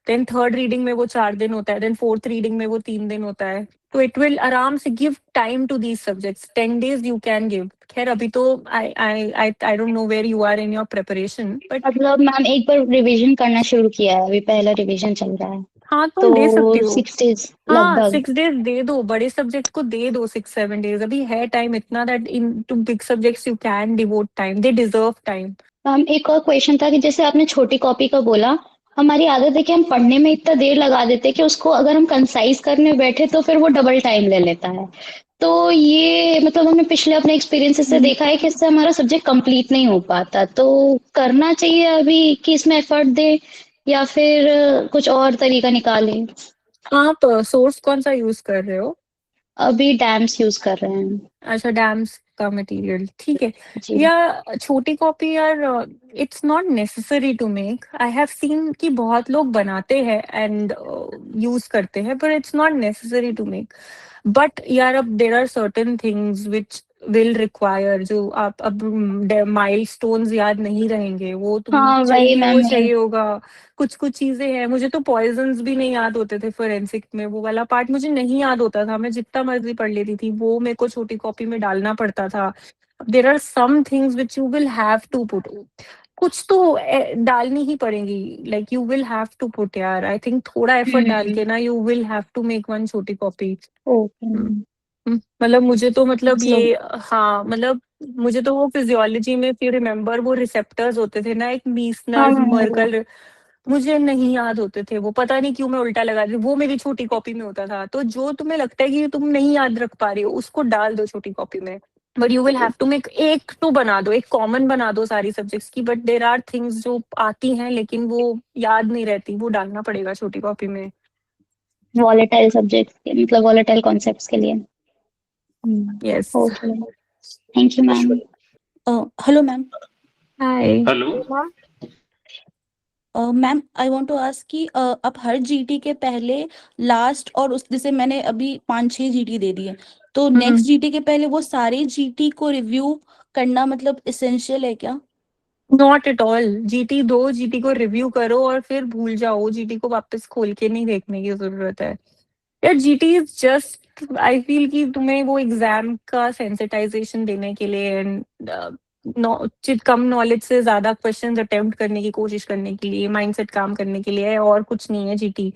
देन थर्ड रीडिंग में वो 4 दिन होता है, देन फोर्थ रीडिंग में वो 3 दिन होता है। तो इट विल आराम से give time to these subjects. 10 days you can give. खैर अभी तो I don't know where you are in your preparation, but मतलब मैम एक बार रिवीजन करना शुरू किया है, अभी पहला रिवीजन चल रहा है, हाँ तुम दे सकती तो हो। 6 days हाँ, लगभग। 6 days दे दो, बड़े सब्जेक्ट को दे दो 6-7 days। अभी है टाइम इतना that in two big subjects you can devote time, they deserve time. Ma'am एक और क्वेश्चन था कि जैसे आपने छोटी कॉपी का बोला, हमारी आदत है कि हम पढ़ने में इतना देर लगा देते हैं कि उसको अगर हम कंसाइज करने बैठे तो फिर वो डबल टाइम ले लेता है। तो ये मतलब हमने पिछले अपने एक्सपीरियंसेस से देखा है कि इससे हमारा सब्जेक्ट कंप्लीट नहीं हो पाता। तो करना चाहिए अभी कि इसमें एफर्ट दे या फिर कुछ और तरीका निकालें। आप सोर्स कौन सा यूज कर रहे हो? अभी डैम्स यूज कर रहे हैं। अच्छा, डैम्स का मटेरियल, ठीक है। जी या छोटी कॉपी यार, it's not necessary to make. I have seen कि बहुत लोग बनाते हैं एंड यूज करते हैं, पर it's not necessary to make. But यार अब there are certain things which will require, जो आप अब माइलस्टोन्स याद नहीं रहेंगे, वो तुम हाँ वही चाहिए, वो मैम। चाहिए होगा। कुछ कुछ चीजें हैं, मुझे तो पॉइजन्स भी नहीं याद होते थे फोरेंसिक में, वो वाला पार्ट मुझे नहीं याद होता था, मैं जितना मर्जी पढ़ लेती थी, वो मेरे को छोटी कॉपी में डालना पड़ता था। There are some things which you will have to put, कुछ तो डालनी ही पड़ेंगी, like you will have to put यार। आई थिंक थोड़ा एफर्ट डाल के ना you will have to make one छोटी कॉपी। ओके। मतलब मुझे तो मतलब सो ये, हाँ मतलब मुझे तो वो फिजियोलॉजी में, इफ यू रिमेम्बर, वो रिसेप्टर्स होते थे ना, एक हाँ मीसनर, हाँ, मर्कल, मुझे नहीं याद होते थे वो, पता नहीं क्यों मैं उल्टा लगा रही, वो मेरी छोटी कॉपी में होता था। तो जो तुम्हें लगता है कि तुम नहीं याद रख पा रही हो, उसको डाल दो छोटी कॉपी में। But you will have to make, एक तो बना दो, एक कॉमन बना दो सारी सब्जेक्ट्स की। बट देर आर थिंग्स जो आती हैं लेकिन वो याद नहीं रहती, वो डालना पड़ेगा छोटी कॉपी में। वॉलेटाइल सब्जेक्ट के मतलब वॉलेटाइल कॉन्सेप्ट्स के लिए। Yes. Okay, thank you ma'am. Hello ma'am. Hi. Hello. Ma'am I want to ask कि आप हर जीटी के पहले, लास्ट और उस, जैसे मैंने अभी 5-6 जीटी दे दिए, तो नेक्स्ट जीटी के पहले वो सारे जीटी को रिव्यू करना मतलब इसेंशियल है क्या? Not at all. जीटी दो, जीटी को रिव्यू करो और फिर भूल जाओ। जीटी को वापस खोल के नहीं देखने की जरूरत है यार। GT is just, I feel कि तुम्हें वो एग्जाम का सेंसिटाइजेशन देने के लिए एंड कम नॉलेज से ज्यादा क्वेश्चंस अटेम्प्ट करने की कोशिश करने के लिए, माइंडसेट काम करने के लिए है, और कुछ नहीं है जीटी।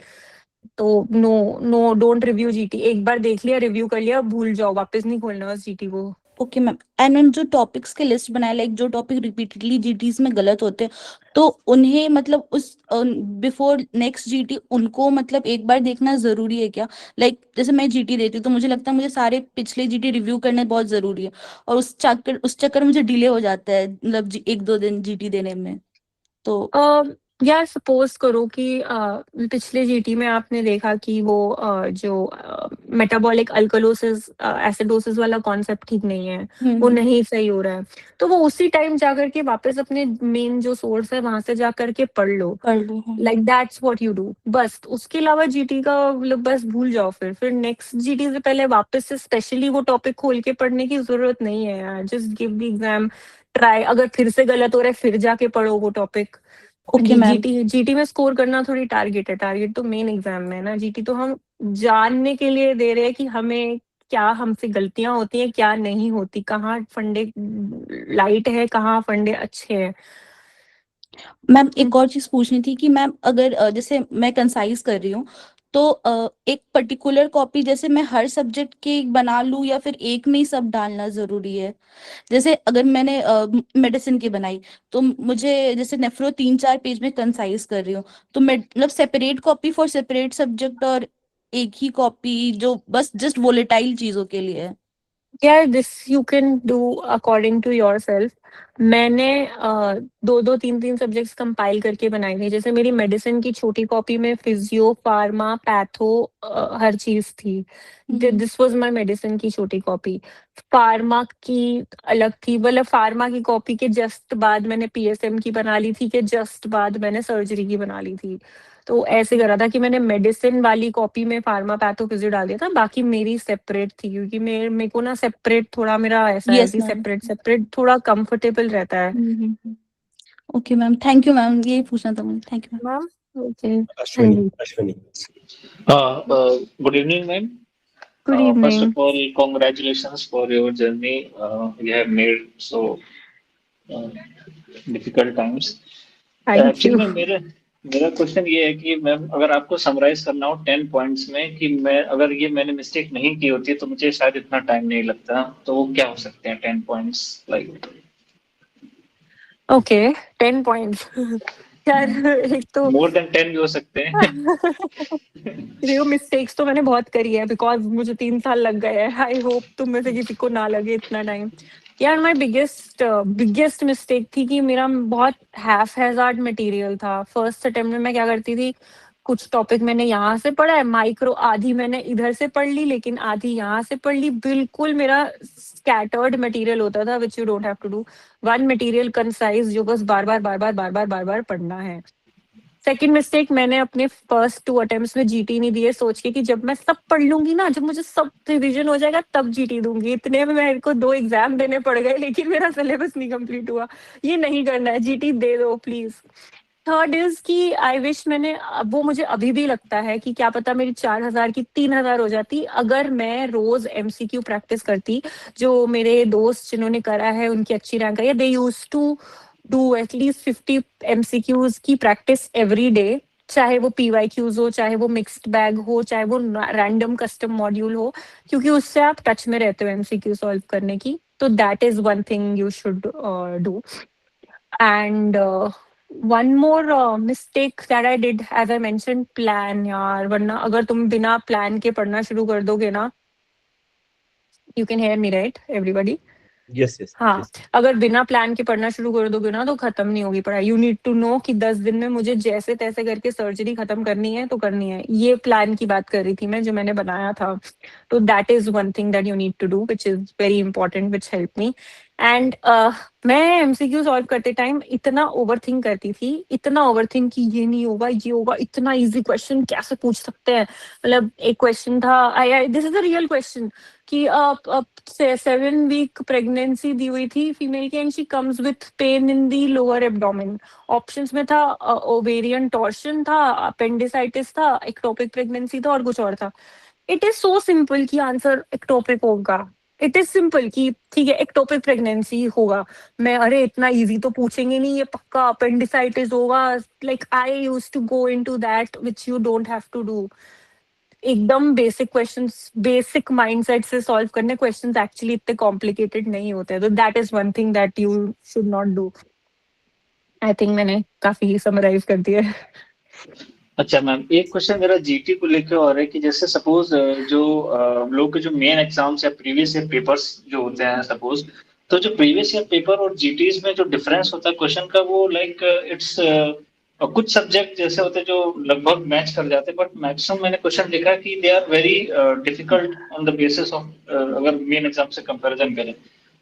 तो no no, don't review GT. एक बार देख लिया, रिव्यू कर लिया, भूल जाओ, वापस नहीं खोलना उस जीटी को। Okay ma'am. एंड मैम जो टॉपिक्स के लिस्ट बनाए, लाइक जो टॉपिक रिपीटेडली जीटीज में गलत होते हैं, तो उन्हें मतलब उस बिफोर नेक्स्ट जीटी उनको मतलब एक बार देखना जरूरी है क्या? लाइक जैसे मैं जीटी देती हूँ तो मुझे लगता है मुझे सारे पिछले जीटी रिव्यू करने बहुत जरूरी है, और उस चक्कर मुझे डिले हो जाता है, मतलब 1-2 दिन जीटी देने में। तो यार सपोज करो कि पिछले जीटी में आपने देखा कि वो जो मेटाबॉलिक अल्कलोसिस एसिडोसिस वाला कॉन्सेप्ट ठीक नहीं है, वो नहीं सही हो रहा है, तो वो उसी टाइम जाकर के वापस अपने मेन जो सोर्स है वहां से जाकर के पढ़ लो। Like that's what you do. बस उसके अलावा जीटी का मतलब बस भूल जाओ। फिर नेक्स्ट जीटी से पहले वापस से स्पेशली वो टॉपिक खोल के पढ़ने की जरूरत नहीं है यार। Just give the exam try. अगर फिर से गलत हो रहा है फिर जाके पढ़ो वो टॉपिक। Okay ma'am. जीटी में स्कोर करना थोड़ी टारगेट है। टारगेट तो मेन एग्जाम में है ना। जीटी तो हम जानने के लिए दे रहे हैं कि हमें क्या हमसे गलतियां होती हैं, क्या नहीं होती, कहाँ फंडे लाइट है, कहाँ फंडे अच्छे हैं। मैम एक और चीज पूछनी थी कि मैम अगर जैसे मैं कंसाइज कर रही हूँ, तो एक पर्टिकुलर कॉपी जैसे मैं हर सब्जेक्ट की बना लूँ या फिर एक में ही सब डालना जरूरी है? जैसे अगर मैंने मेडिसिन की बनाई, तो मुझे जैसे नेफ्रो 3-4 पेज में कंसाइज कर रही हूँ, तो मैं मतलब separate copy for separate subject, और एक ही कॉपी जो बस जस्ट वोलेटाइल चीजों के लिए है? यार this you can do according to yourself. मैंने 2-2 3-3 सब्जेक्ट्स कंपाइल करके बनाई थी। जैसे मेरी मेडिसिन की छोटी कॉपी में फिजियो, फार्मा, पैथो हर चीज थी। दिस वाज माय मेडिसिन की छोटी कॉपी। फार्मा की अलग थी। मतलब फार्मा की कॉपी के जस्ट बाद मैंने पीएसएम की बना ली थी, के जस्ट बाद मैंने सर्जरी की बना ली थी। तो ऐसे करा था कि मैंने मेडिसिन वाली कॉपी में फार्मा पैथो फिजियो डाल दिया था, बाकी मेरी सेपरेट थी। क्योंकि मेरे को ना सेपरेट थोड़ा, मेरा ऐसा है यस कि मैम। सेपरेट थोड़ा कंफर्टेबल रहता है। Okay ma'am, thank you ma'am, ये पूछना था मुझे। Thank you ma'am. Ma'am okay. हाँ Ashwini, ji, Ashwini. Good evening, ma'am. Good First of evening. all, congratulations for your journey you have made so uh, difficult times. Thank Actually, you. में मेरा question ये है कि मैम अगर आपको summarise करना हो 10 पॉइंट्स में कि मैं अगर ये मैंने मिस्टेक नहीं की होती तो मुझे शायद इतना टाइम नहीं लगता, तो वो क्या हो सकते हैं 10 पॉइंट्स लाइक? Okay, 10 points. यार एक तो मोर देन 10 भी हो सकते हैं। देखो मिस्टेक्स तो मैंने बहुत करी है, बिकॉज मुझे 3 साल लग गए हैं। आई होप तुम में से किसी को ना लगे इतना टाइम। यार माय बिगेस्ट मिस्टेक थी कि मेरा बहुत हाफ हैजार्ड मटेरियल था। फर्स्ट अटेम्प्ट में मैं क्या करती थी, कुछ टॉपिक मैंने यहाँ से पढ़ा है माइक्रो, आधी मैंने इधर से पढ़ ली, लेकिन आधी यहाँ से पढ़ ली। बिल्कुल मेरा स्कैटर्ड मटेरियल होता था, which you don't have to do. One material concise जो बस बार बार पढ़ना है। सेकंड मिस्टेक, मैंने अपने फर्स्ट 2 अटेम्प्ट्स में जीटी नहीं दिए, सोच के कि जब मैं सब पढ़ लूंगी ना, जब मुझे सब रिवीजन हो जाएगा तब जीटी दूंगी। इतने में मेरे को 2 एग्जाम देने पड़ गए, लेकिन मेरा सिलेबस नहीं कंप्लीट हुआ। ये नहीं करना है, जीटी दे दो प्लीज। थर्ड इज कि आई विश मैंने, वो मुझे अभी भी लगता है कि क्या पता मेरी 4,000 की 3,000 हो जाती अगर मैं रोज एमसीक्यू प्रैक्टिस करती। जो मेरे दोस्त जिन्होंने करा है उनकी अच्छी रैंक आई है। They use to do at least 50 MCQs की प्रैक्टिस एवरी डे। चाहे वो पीवाईक्यूज हो, चाहे वो मिक्स्ड बैग हो, चाहे वो रैंडम कस्टम मॉड्यूल हो, क्योंकि उससे आप टच में रहते हो एमसीक्यू सॉल्व करने की। तो that is one thing you should do. And one more mistake that I did, as I mention, plan यार। वरना अगर तुम बिना प्लान के पढ़ना शुरू कर दोगे ना, you can hear me right everybody? Yes, yes, हाँ, yes. अगर बिना प्लान के पढ़ना शुरू कर दोगे ना तो खत्म नहीं होगी पढ़ाई। यू नीड टू नो कि 10 दिन में मुझे जैसे तैसे करके सर्जरी खत्म करनी है तो करनी है। ये प्लान की बात कर रही थी मैं, जो मैंने बनाया था। तो that is one thing that you need to do, which is very important, which help me. And मैं एमसीक्यू सॉल्व करते टाइम इतना ओवरथिंक करती थी, इतना ओवरथिंक कि ये नहीं होगा, ये होगा, इतना इजी क्वेश्चन कैसे पूछ सकते हैं। मतलब एक क्वेश्चन था, I this is a real question, कि 7 वीक प्रेगनेंसी दी हुई थी फीमेल की, and she comes with pain in the lower abdomen. Options में था ओवेरियन टॉर्शन था, अपेंडिसाइटिस था, एक्टोपिक प्रेगनेंसी था, और कुछ और था। इट इज सो सिंपल कि आंसर एक्टोपिक होगा। इट इज सिंपल कि ठीक है एक्टोपिक प्रेगनेंसी होगा। मैं अरे इतना इजी तो पूछेंगे नहीं, ये पक्का अपेंडिसाइटिस होगा। Like I use to go into that which you don't have to do. एकदम बेसिक क्वेश्चंस, बेसिक माइंडसेट से सॉल्व करने क्वेश्चंस एक्चुअली इतने कॉम्प्लिकेटेड नहीं होते। तो that is one thing that you should not do. I think मैंने काफी summarise कर दिया है। अच्छा मैम, एक क्वेश्चन मेरा जीटी को लेकर और है कि जैसे सपोज जो लोग के जो मेन एग्जाम्स या प्रीवियस ईयर पेपर्स जो होते हैं सपोज, तो जो प्रीवियस ईयर पेपर और जीटीज में जो डिफरेंस होता है क्वेश्चन का, वो लाइक इट्स कुछ सब्जेक्ट जैसे होते हैं जो लगभग मैच कर जाते हैं, बट मैक्सिमम मैंने क्वेश्चन देखा कि they are very difficult on the basis of अगर मेन एग्जाम से कंपैरिजन करें।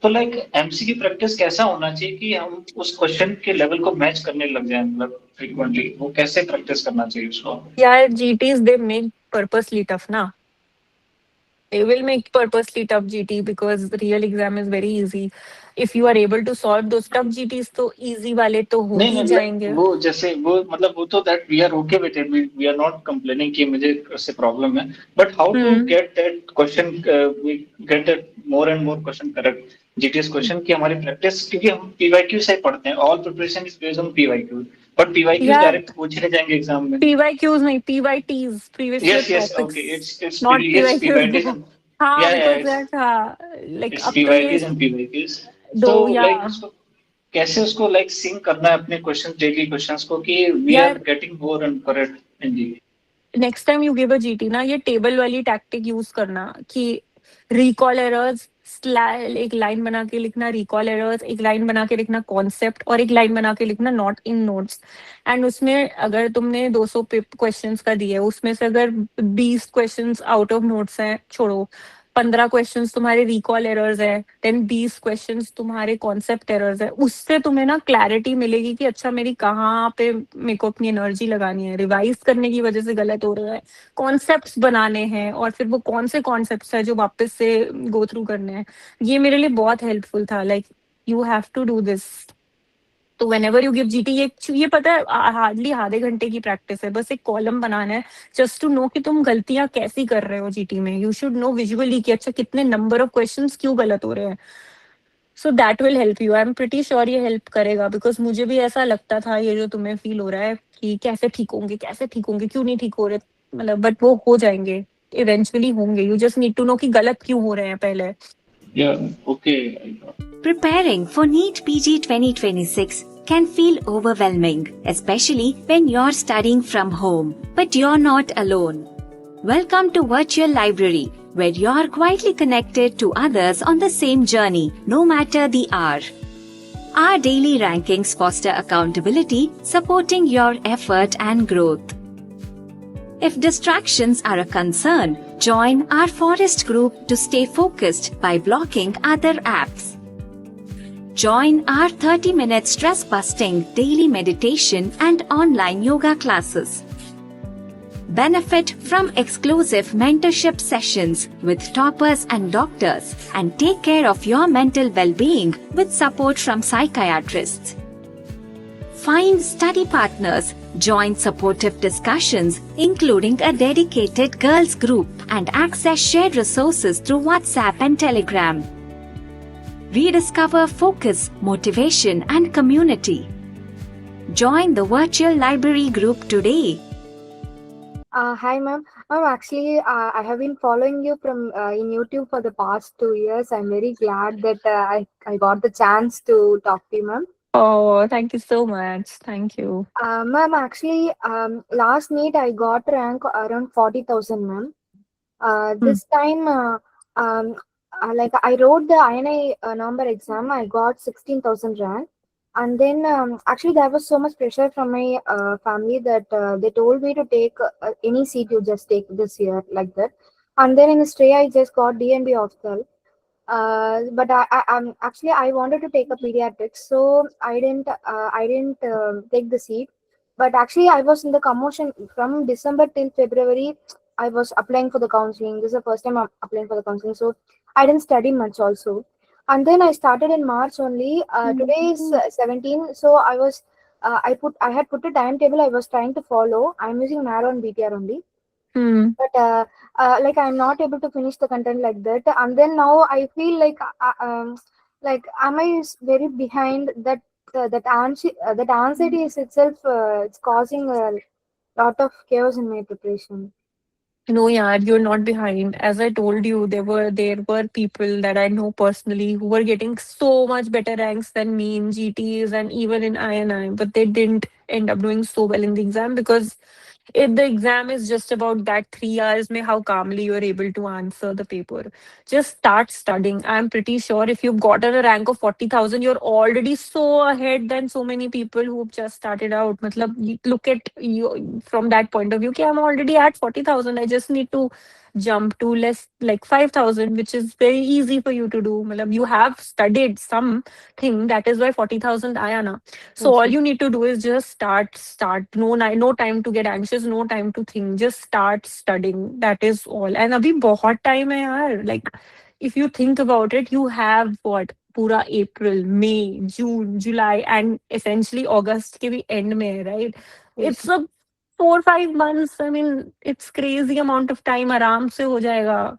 तो लाइक एमसीक्यू प्रैक्टिस कैसा होना चाहिए कि हम उस क्वेश्चन के लेवल को मैच करने लग जाए, मतलब फ्रीक्वेंटली वो कैसे प्रैक्टिस करना चाहिए उसको? यार जीटीज दे मेक पर्पसली टफ ना। They will make purposely tough GT because the real exam is very easy. If you are able to solve those tough GTs, तो easy वाले तो हो नहीं ही नहीं, जाएंगे। वो जैसे वो मतलब वो तो that we are okay with it, we are not complaining कि मुझे उससे प्रॉब्लम है, but how to get that question, we get that more and more question correct GTs question की हमारी प्रैक्टिस, क्योंकि हम पीवाईक्यू से पढ़ते हैं, all preparation is based on PYQ, but PYQ यार डायरेक्ट पूछे जाएंगे एग्जाम में। PYQs नहीं, PYTs, previous year yes yes, topics, okay, it's not yes PYQs पीवाईटीज, दो। हाँ या because इट्स that हाँ, like अब तो ये पीवाईटीज एंड पीवाईक्यूज। दो सो या लाइक उसको कैसे उसको लाइक सिंक करना है अपने क्वेश्चन, डेली क्वेश्चंस को, कि वी आर यार getting more and correct in the. Next time you give a GT ना, ये टेबल वाली टैक्टिक यूज करना कि रिकॉल एरर्स, एक लाइन बना के लिखना रिकॉल एरर्स, एक लाइन बना के लिखना कॉन्सेप्ट, और एक लाइन बना के लिखना नॉट इन नोट्स। एंड उसमें अगर तुमने 200 क्वेश्चंस का दिया है, उसमें से अगर 20 क्वेश्चंस आउट ऑफ नोट्स हैं, छोड़ो, 15 क्वेश्चंस तुम्हारे रिकॉल एरर्स है, देन 20 क्वेश्चंस तुम्हारे कॉन्सेप्ट एरर्स है। उससे तुम्हें ना क्लैरिटी मिलेगी कि अच्छा मेरी कहाँ पे मेरे को अपनी एनर्जी लगानी है। रिवाइज करने की वजह से गलत हो रहा है, कॉन्सेप्ट्स बनाने हैं, और फिर वो कौन से कॉन्सेप्ट्स है जो वापस से गो थ्रू करने हैं। ये मेरे लिए बहुत हेल्पफुल था। Like you have to do this. तो व्हेनेवर यू गिव जीटी, ये पता है हार्डली आधे घंटे की प्रैक्टिस है, बस एक कॉलम बनाना है, जस्ट टू नो कि तुम गलतियां कैसी कर रहे हो जीटी में। यू शुड नो विजुअली कि अच्छा कितने नंबर ऑफ क्वेश्चंस क्यों गलत हो रहे हैं। So that will help you. I am pretty sure ये हेल्प करेगा, बिकॉज मुझे भी ऐसा लगता था, ये जो तुम्हें फील हो रहा है कि कैसे ठीक होंगे, कैसे ठीक होंगे, क्यों नहीं ठीक हो रहे, मतलब बट वो हो जाएंगे, इवेंचुअली होंगे। You just need to know कि गलत क्यों हो रहे हैं पहले। या okay. Preparing for NEET PG 2026 can feel overwhelming, especially when you're studying from home. But you're not alone. Welcome to Virtual Library, where you're quietly connected to others on the same journey, no matter the hour. Our daily rankings foster accountability, supporting your effort and growth. If distractions are a concern, join our Forest group to stay focused by blocking other apps. Join our 30-minute stress-busting daily meditation and online yoga classes. Benefit from exclusive mentorship sessions with toppers and doctors, and take care of your mental well-being with support from psychiatrists. Find study partners, join supportive discussions, including a dedicated girls group, and access shared resources through WhatsApp and Telegram. Rediscover focus, motivation, and community. Join the virtual library group today. Hi, ma'am. Actually, I have been following you from in YouTube for the past 2 years. I'm very glad that I got the chance to talk to you, ma'am. Oh, thank you so much. Thank you. Ma'am, actually, last NEET I got rank around 40,000, ma'am. This time, like I wrote the INI November exam, I got 16,000 rank. And then actually there was so much pressure from my family that they told me to take any seat you just take this year, like that. And then in the stray I just got DNB Hostel. But I'm actually I wanted to take a pediatrics, so I didn't take the seat. But actually, I was in the commotion from December till February. I was applying for the counseling. This is the first time I'm applying for the counseling, so I didn't study much also. And then I started in March only. Today is 17, so I had put a timetable I was trying to follow. I'm using Narrow and BTR only, Hmm. but like I'm not able to finish the content like that. And then now I feel like am I very behind that that anxiety is itself it's causing a lot of chaos in my preparation. No, yeah, you're not behind. As I told you, there were people that I know personally who were getting so much better ranks than me in GTs and even in INI, but they didn't end up doing so well in the exam because if the exam is just about that 3 hours, may how calmly you are able to answer the paper. Just start studying. I'm pretty sure if you've gotten a rank of 40,000, you're already so ahead than so many people who've just started out. Matlab, look at you from that point of view. Okay, I'm already at 40,000. I just need to jump to less like 5,000, which is very easy for you to do. Matlab, you have studied something, that is why 40,000 Ayana. So all Okay. you need to do is just start. No time to get anxious, no time to think. Just start studying. That is all. And abhi bahut time hai yaar. Like if you think about it, you have what? Pura April, May, June, July, and essentially August ke bhi end mein hai, right? Yes. It's a 4 5 months. I mean, it's crazy amount of time. Aram se ho jayega.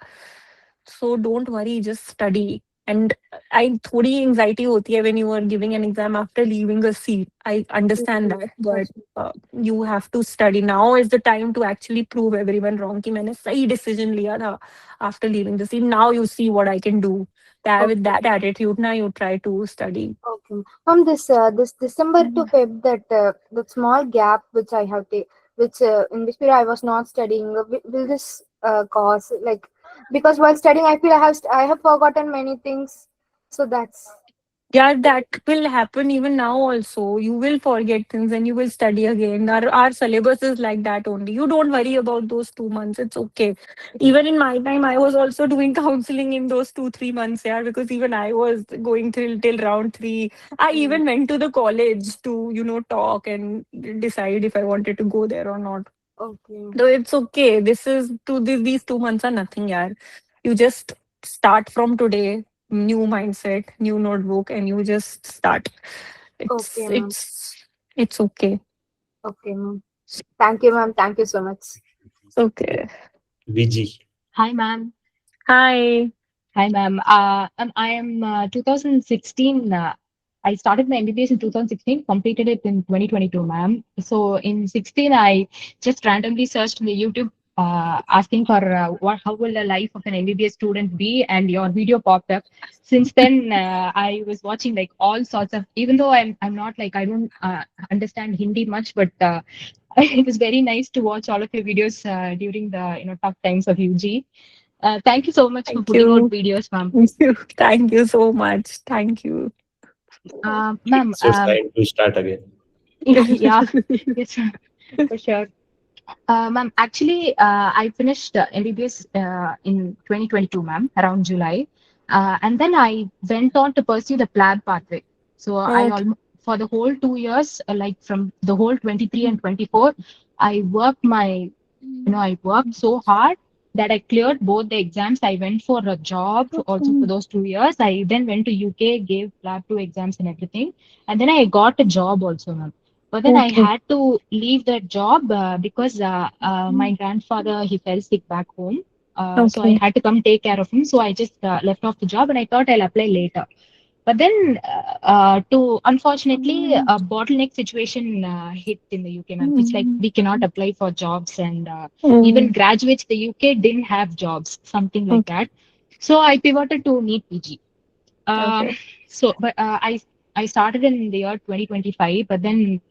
So don't worry, just study. And I थोड़ी anxiety होती है when you are giving an exam after leaving a seat. I understand that, but Yes. you have to study. Now is the time to actually prove everyone wrong कि मैंने सही decision लिया था after leaving the seat. Now you see what I can do. That with Okay. that attitude, now you try to study. Okay. From this December to Feb, that small gap which I have taken, which in which period I was not studying, will this cause like, because while studying I feel I have forgotten many things, so that's Yeah, that will happen even now also. You will forget things and you will study again. Our syllabus is like that only. You don't worry about those 2 months. It's okay. Even in my time, I was also doing counseling in those 2 3 months, yeah, because even I was going till round three. I mm, even went to the college to, talk and decide if I wanted to go there or not. okay. Though it's okay. These 2 months are nothing, yeah. You just start from today, new mindset, new notebook, and you just start. It's Okay, ma'am. it's it's okay. Okay, ma'am. Thank you, ma'am. Thank you so much. It's okay. VG. Hi, ma'am. Hi. Hi, ma'am. I am 2016. I started my MBBS in 2016, completed it in 2022, ma'am. So in 16, I just randomly searched in the YouTube asking for how will the life of an MBBS student be, and your video popped up. Since then, I was watching like all sorts of. Even though I'm not like I don't understand Hindi much, but it was very nice to watch all of your videos during the tough times of UG. Thank you so much for Thank putting out you. videos, ma'am. Thank you. Thank you so much. Thank you. Ma'am, So it's time to start again. yeah, yes, ma'am, for sure. Ma'am, actually, I finished MBBS in 2022, ma'am, around July. And then I went on to pursue the PLAB pathway. So Okay. for the whole 2 years, like from the whole 23 and 24, I worked I worked so hard that I cleared both the exams. I went for a job also for those 2 years. I then went to UK, gave lab 2 exams and everything. And then I got a job also, ma'am. But then I Okay. had to leave that job because my grandfather, he fell sick back home. So I Okay. had to come take care of him. So I just left off the job and I thought I'll apply later. But then, to unfortunately, a bottleneck situation hit in the UK, ma'am. It's like we cannot apply for jobs, and even Mm. graduates, the UK didn't have jobs, something like Okay. that. So I pivoted to NEET PG. Uh, Okay. but I started in the year 2025, but then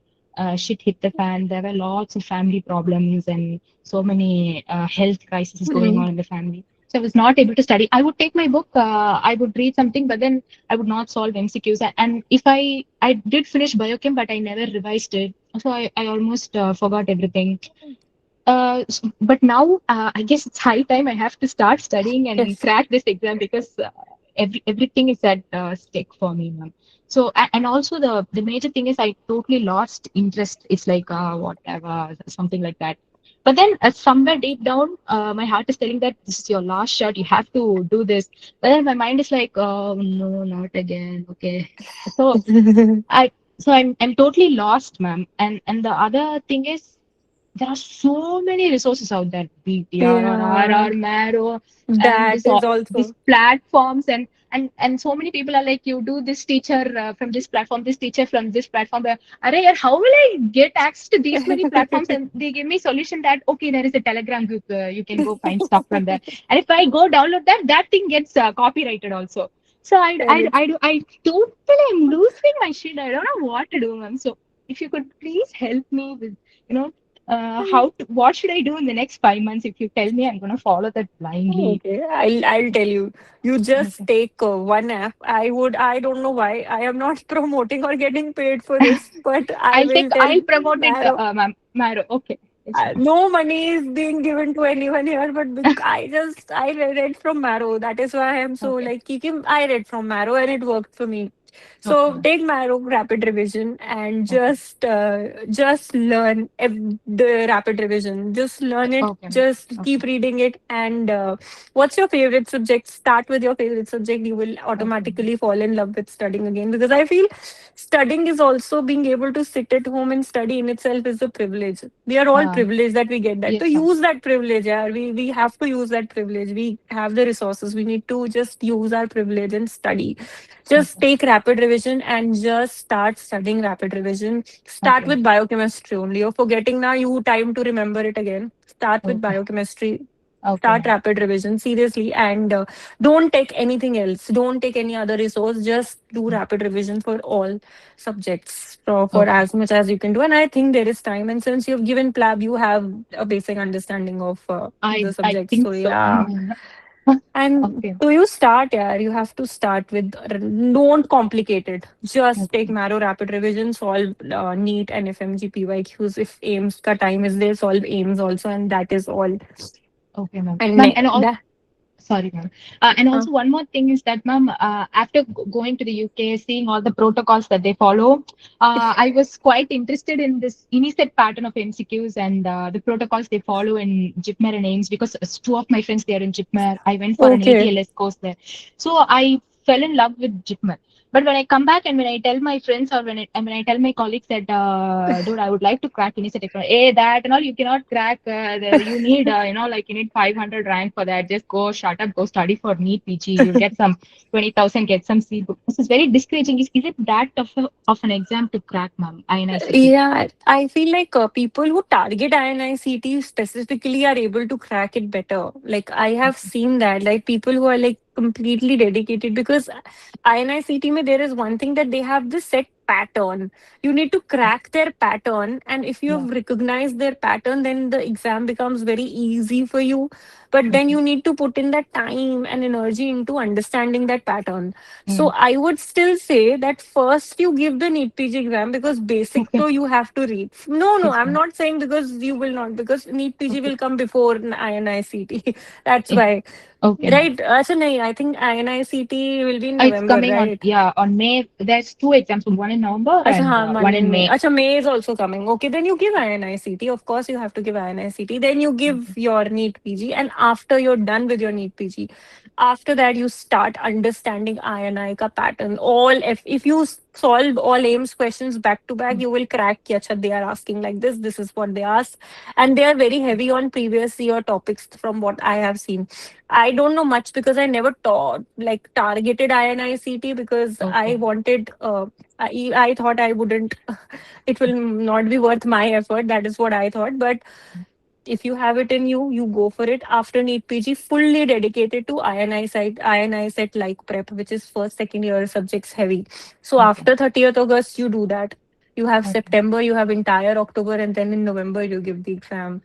shit hit the fan. There were lots of family problems and so many health crises going Mm. on in the family. So I was not able to study. I would take my book, I would read something, but then I would not solve MCQs. And if I did finish biochem, but I never revised it. So I almost forgot everything. But now I guess it's high time I have to start studying and Yes. crack this exam because everything is at stake for me, ma'am. So and also the major thing is I totally lost interest. It's like whatever, something like that. But then somewhere deep down, my heart is telling that this is your last shot. You have to do this. But then my mind is like, oh no, not again. Okay. So I'm totally lost, ma'am. And the other thing is there are so many resources out there, BTR or Yeah, RR, Marrow, and that is these also. platforms and so many people are like, you do this teacher from this platform, this teacher from this platform. But, "Arey yaar, how will I get access to these many platforms?" And they give me solution that okay, there is a Telegram group, you can go find stuff from there. And if I go download that, that thing gets copyrighted also. So Correct. I totally am losing my shit. I don't know what to do, ma'am. So if you could please help me with, you know, what should I do in the next 5 months? If you tell me, I'm gonna follow that blindly. Okay, I'll tell you. You just Okay. take one app. I don't know why. I am not promoting or getting paid for this, but I will tell I'll promote it, Maro. ma'am. Myro. Okay. Yes, ma'am. No money is being given to anyone here, but I read from Marrow. That is why I am so Okay. like Kiki. I read from Marrow and it worked for me. Okay, So ma'am. take Marrow rapid revision and Okay. just learn the rapid revision. Just learn it. Okay, ma'am. Just keep Okay. reading it. And what's your favorite subject? Start with your favorite subject. You will Okay, ma'am. automatically fall in love with studying again, because I feel studying is also being able to sit at home and study in itself is a privilege. We are all Uh, privileged that we get that. So yes, ma'am. use that privilege. Yeah, we have to use that privilege. We have the resources. We need to just use our privilege and study. Just Okay. take rapid revision and just start studying rapid revision. Start Okay. with biochemistry only. You're forgetting now, you time to remember it again. Start with Okay. biochemistry. Okay, Start ma'am. rapid revision seriously, and don't take anything else. Don't take any other resource. Just do rapid revision for all subjects, for Okay. as much as you can do. And I think there is time. And since you've given PLAB, you have a basic understanding of the I subjects. So think so. yeah, and Okay. do you start, yeah, you have to start with, don't complicate it. Just take Okay. Marrow rapid revision, solve NEET and FMG PYQs. If AIMS ka time is there, solve AIMS also, and that is all. Okay, ma'am. And Ma'am, and all. that, Sorry, ma'am. And uh, also one more thing is that, ma'am, after going to the UK, seeing all the protocols that they follow, I was quite interested in this INICET pattern of MCQs and the protocols they follow in JIPMER and AIMS, because two of my friends they are in JIPMER. I went for an okay. ATLS course there, so I fell in love with JIPMER. But when I come back and when I tell my friends or when I tell my colleagues that, dude, I would like to crack INICET exam, that and all, you cannot crack. You need, like you need 500 rank for that. Just go, shut up, go study for NEET PG. You'll get some 20,000, get some seat. This is very discouraging. Is it that of an exam to crack, ma'am? INICT. Yeah, I feel like people who target INICT specifically are able to crack it better. Like I have seen that, like people who are like completely dedicated, because INICT mein there is one thing that they have this set pattern. You need to crack their pattern, and if you Yeah. have recognized their pattern, then the exam becomes very easy for you. But then Okay. you need to put in that time and energy into understanding that pattern. So Mm. I would still say that first you give the NEET PG exam, because basic Okay. so you have to read. No, Yes, I'm ma'am. not saying because you will not, because NEET PG Okay. will come before INICT. That's Eh, why. Okay, ma'am. Right. Achha, nahi, I think INICT will be in It's November, coming on, right? yeah, on May. There's two exams, one in November Acha, and haan, one one in in May. May. Acha, May is also coming. Okay, then you give INICT. Of course, you have to give INICT. Then you give your NEET PG. And after you're done with your NEET PG, after that, you start understanding INI ka pattern. If you solve all AIMS questions back to back, you will crack ki, acha, they are asking like this is what they ask. And they are very heavy on previous year topics from what I have seen. I don't know much because I never taught, like targeted INICT, because I Okay. wanted I thought I wouldn't, it will not be worth my effort. That is what I thought. But if you have it in you, you go for it. After NEET PG, fully dedicated to INI set like prep, which is first, second year subjects heavy. So Okay. after 30th August, you do that. You have Okay. September, you have entire October, and then in November, you give the exam.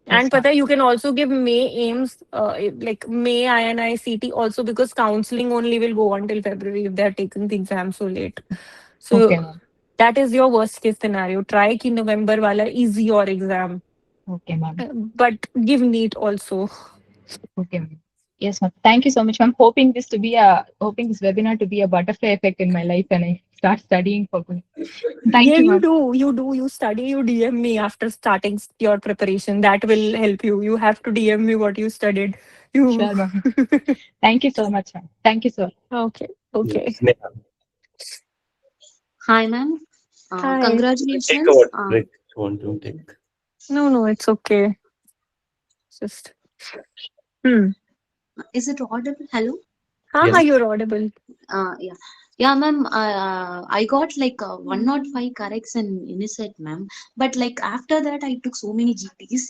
Yes, And ma'am. Pata, you can also give May AIMS, like May INICT also, because counseling only will go on till February if they are taking the exam so late. Okay, So ma'am. that is your worst case scenario. Try ki November wala is your exam, Okay, ma'am. but give NEET also. Okay, ma'am. Yes, ma'am. Thank you so much. I'm hoping this webinar to be a butterfly effect in my life and I start studying for good. Thank Yeah, you, you ma'am. do. You do. You study. You DM me after starting your preparation. That will help you. You have to DM me what you studied. You. Sure, ma'am. Thank you so much, ma'am. Thank you, sir. Okay. Okay. Sneha, Hi, ma'am. Hi. take a Congratulations. water break. If you want to take. No, no, it's okay. Just. Hmm. Is it audible? Hello? Haha, Yes. you're audible. Yeah. Yeah, ma'am. I got like 105 corrects in UNICEF, ma'am. But like after that, I took so many GTs,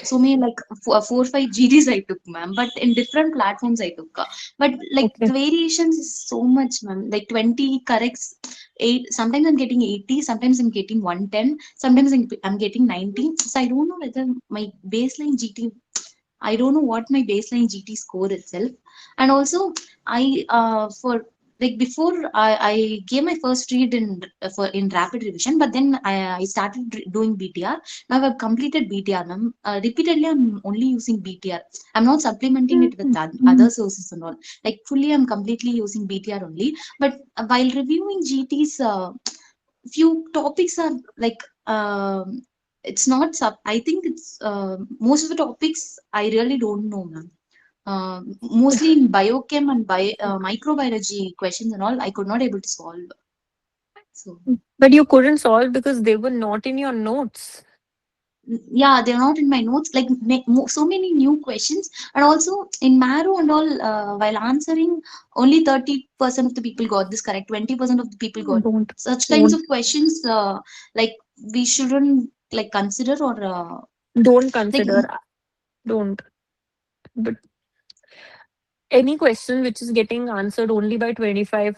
so many like 4 or 5 GTs I took, ma'am. But in different platforms I took. But like Okay. the variations is so much, ma'am. Like 20 corrects, 8. Sometimes I'm getting 80. Sometimes I'm getting 110. Sometimes I'm getting 90. So I don't know whether my baseline GT. I don't know what my baseline GT score itself. And also, for like before I gave my first read in rapid revision, but then I started doing BTR. Now I've completed BTR. Ma'am. Repeatedly, I'm only using BTR. I'm not supplementing it with other sources and all. Like fully, I'm completely using BTR only. But while reviewing GTs, few topics are like it's not sub. I think it's most of the topics I really don't know, ma'am. Mostly in biochem and microbiology questions and all, I could not able to solve. So But you couldn't solve because they were not in your notes. yeah, they're not in my notes. Like so many new questions, and also in Marrow and all, while answering, only 30% of the people got this correct. 20% of the people got Don't. such kinds Don't. of questions. Like we shouldn't like consider or Don't like consider. Don't. But any question which is getting answered only by 25%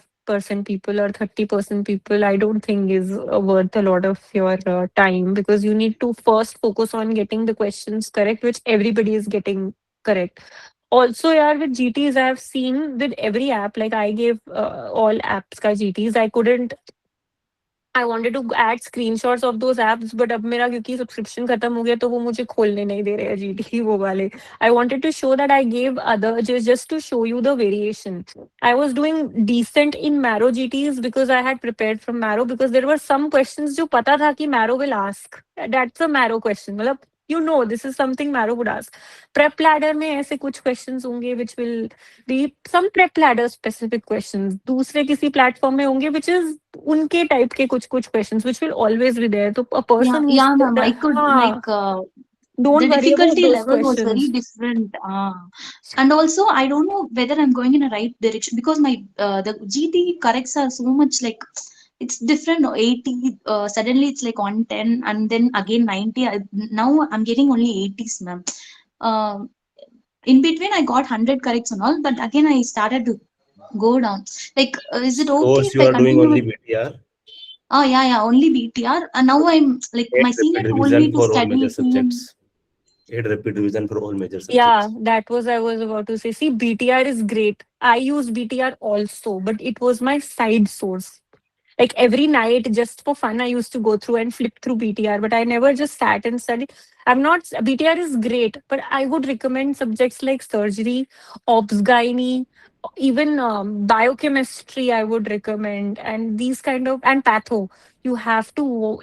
people or 30% people, I don't think is worth a lot of your time, because you need to first focus on getting the questions correct, which everybody is getting correct. Also, yeah, with GTs, I have seen with every app, like I gave all apps ka GTs. I wanted to add screenshots of those apps, but अब मेरा क्योंकि subscription खत्म हो गया तो वो मुझे खोलने नहीं दे रहे हैं GT वो वाले. I wanted to show that I gave other just to show you the variation. I was doing decent in Marrow GTs because I had prepared from Marrow, because there were some questions जो पता था कि Marrow will ask. That's a Marrow question. मतलब you know this is something Marrow would ask. Prep ladder में ऐसे कुछ questions होंगे which will be some prep ladder specific questions. दूसरे किसी platform में होंगे which is उनके type के कुछ questions which will always be there. तो a person who's yeah, ma'am. I could हाँ, like don't the worry about difficulty those level was very questions. different. And also, I don't know whether I'm going in a right direction because my the GT corrects are so much like it's different. 80 suddenly it's like 110 and then again 90. Now I'm getting only 80s, ma'am. In between, I got 100 corrects and all, but again I started to go down. Like, is it okay Suppose if you I are doing continue only with? BTR, Oh yeah, only BTR. And now I'm like add my senior rapid told me revision to for all major study TM. subjects. Add rapid revision for all major Yeah, subjects. that was I was about to say. See, BTR is great. I use BTR also, but it was my side source. Like every night, just for fun, I used to go through and flip through BTR, but I never just sat and studied. I'm not, BTR is great, but I would recommend subjects like surgery, obs gynae, even biochemistry, I would recommend, and these kind of, and patho. You have to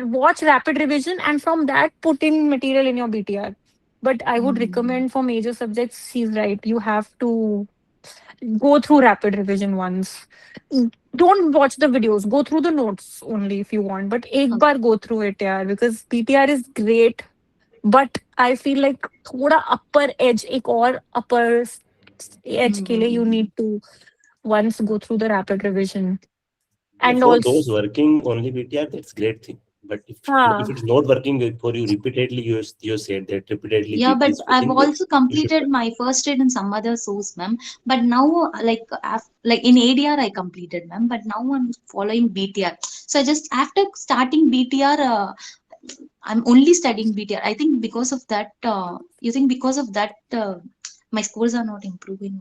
watch rapid revision and from that put in material in your BTR. But I would recommend for major subjects, he's right, you have to go through rapid revision once. Don't watch the videos. Go through the notes only if you want. But एक बार go through it, यार, because PTR is great. But I feel like थोड़ा upper edge, एक और upper edge के लिए you need to once go through the rapid revision. And For also, those working only BTR, that's great thing. But if it's not working for you repeatedly, you said that repeatedly Yeah, GT but is I've failing, then also you should completed my first aid in some other source, ma'am. But now, like in ADR, I completed, ma'am. But now I'm following BTR. So I just after starting BTR, I'm only studying BTR. I think because of that, you think because of that, my scores are not improving.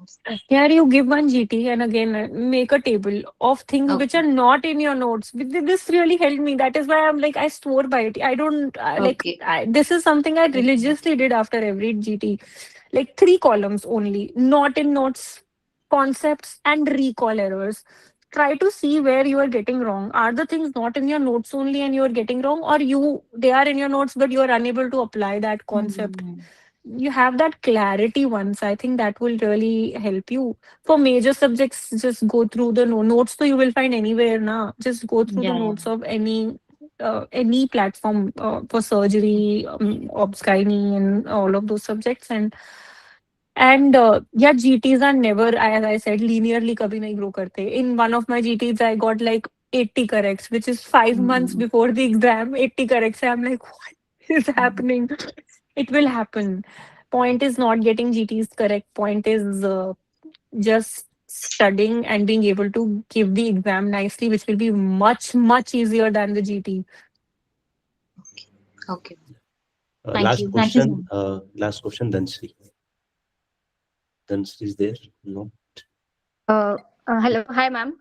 Here you give one GT and again make a table of things which Okay. are not in your notes. This really helped me. That is why I'm like, I swore by it. I don't Okay. this is something I religiously did after every GT. Like 3 columns only, not in notes, concepts and recall errors. Try to see where you are getting wrong. Are the things not in your notes only and you are getting wrong, or they are in your notes but you are unable to apply that concept? You have that clarity once. I think that will really help you. For major subjects, just go through the notes, so you will find anywhere now. Just go through the Yeah. notes of any platform for surgery, obs-gynae and all of those subjects. And yeah, GTs are never, as I said, linearly kabhi nahi grow karte. In one of my GTs, I got like 80 corrects, which is 5 months before the exam. 80 corrects. I'm like, what is happening? It will happen. Point is not getting GTs correct. Point is just studying and being able to give the exam nicely, which will be much, much easier than the GT. Okay. Last Thank you so question. much. Last question, Dhanashree. Dhanashree is there? No. Hello hi ma'am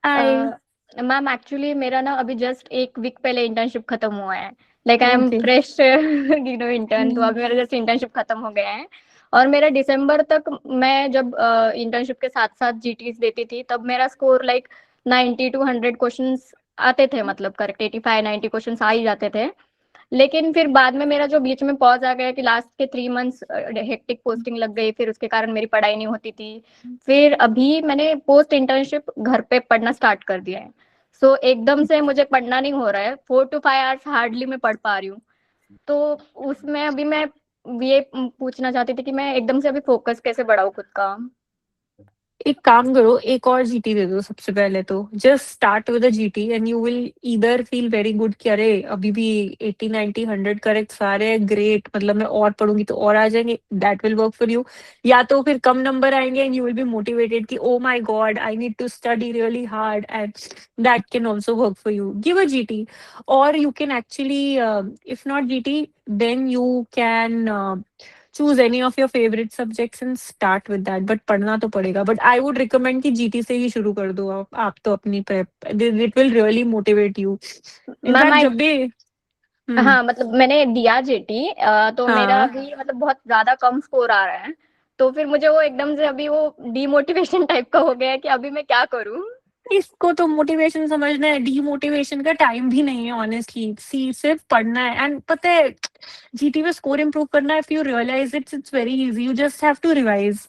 Hi. Ma'am actually मेरा ना अभी just एक week पहले internship खत्म हुआ है like I am Okay. Fresh intern तो अभी मेरा जस्ट इंटर्नशिप खत्म हो गया है और मेरा दिसंबर तक मैं जब इंटर्नशिप के साथ साथ जीटीज देती थी तब मेरा स्कोर लाइक 90 to 100 क्वेश्चंस आते थे मतलब करेक्ट 85-90 क्वेश्चंस आ ही जाते थे लेकिन फिर बाद में मेरा जो बीच में पॉज आ गया कि लास्ट के 3 मंथ्स हेक्टिक पोस्टिंग लग गई फिर उसके कारण मेरी पढ़ाई नहीं होती थी फिर अभी मैंने पोस्ट इंटर्नशिप घर पे पढ़ना स्टार्ट कर दिया है सो एकदम से मुझे पढ़ना नहीं हो रहा है 4 to 5 आवर्स हार्डली मैं पढ़ पा रही हूँ तो उसमें अभी मैं ये पूछना चाहती थी कि मैं एकदम से अभी फोकस कैसे बढ़ाऊँ खुद का एक काम करो, एक और जीटी दे दो सबसे पहले तो। Just start with a GT and you will either feel very good कि अरे अभी भी 80 90 100 करेक्ट सारे ग्रेट, मतलब मैं और पढ़ूंगी तो और आ जाएंगे, that will work for you. या तो फिर कम नंबर आएंगे and you will be motivated कि oh my God I need to study really hard, and that can also work for you. Give a GT, और you can actually if not GT then you can choose any of your favorite subjects and start with that, but पढ़ना तो पड़ेगा। But I would recommend कि GT से ही शुरू कर दो आप तो अपनी prep, it will really motivate you। In ma'am fact आई जब भी हाँ मतलब मैंने दिया जेटी तो मेरा हाँ, अभी मतलब बहुत ज्यादा कम स्कोर आ रहा है तो फिर मुझे वो एकदम से अभी वो डीमोटिवेशन टाइप का हो गया है कि अभी मैं क्या करूं इसको तो मोटिवेशन समझना है, डीमोटिवेशन का टाइम भी नहीं है ऑनेस्टली। सी सिर्फ पढ़ना है, एंड पता है जीटी में स्कोर इम्प्रूव करना है, if you realise it's very easy, you just have to revise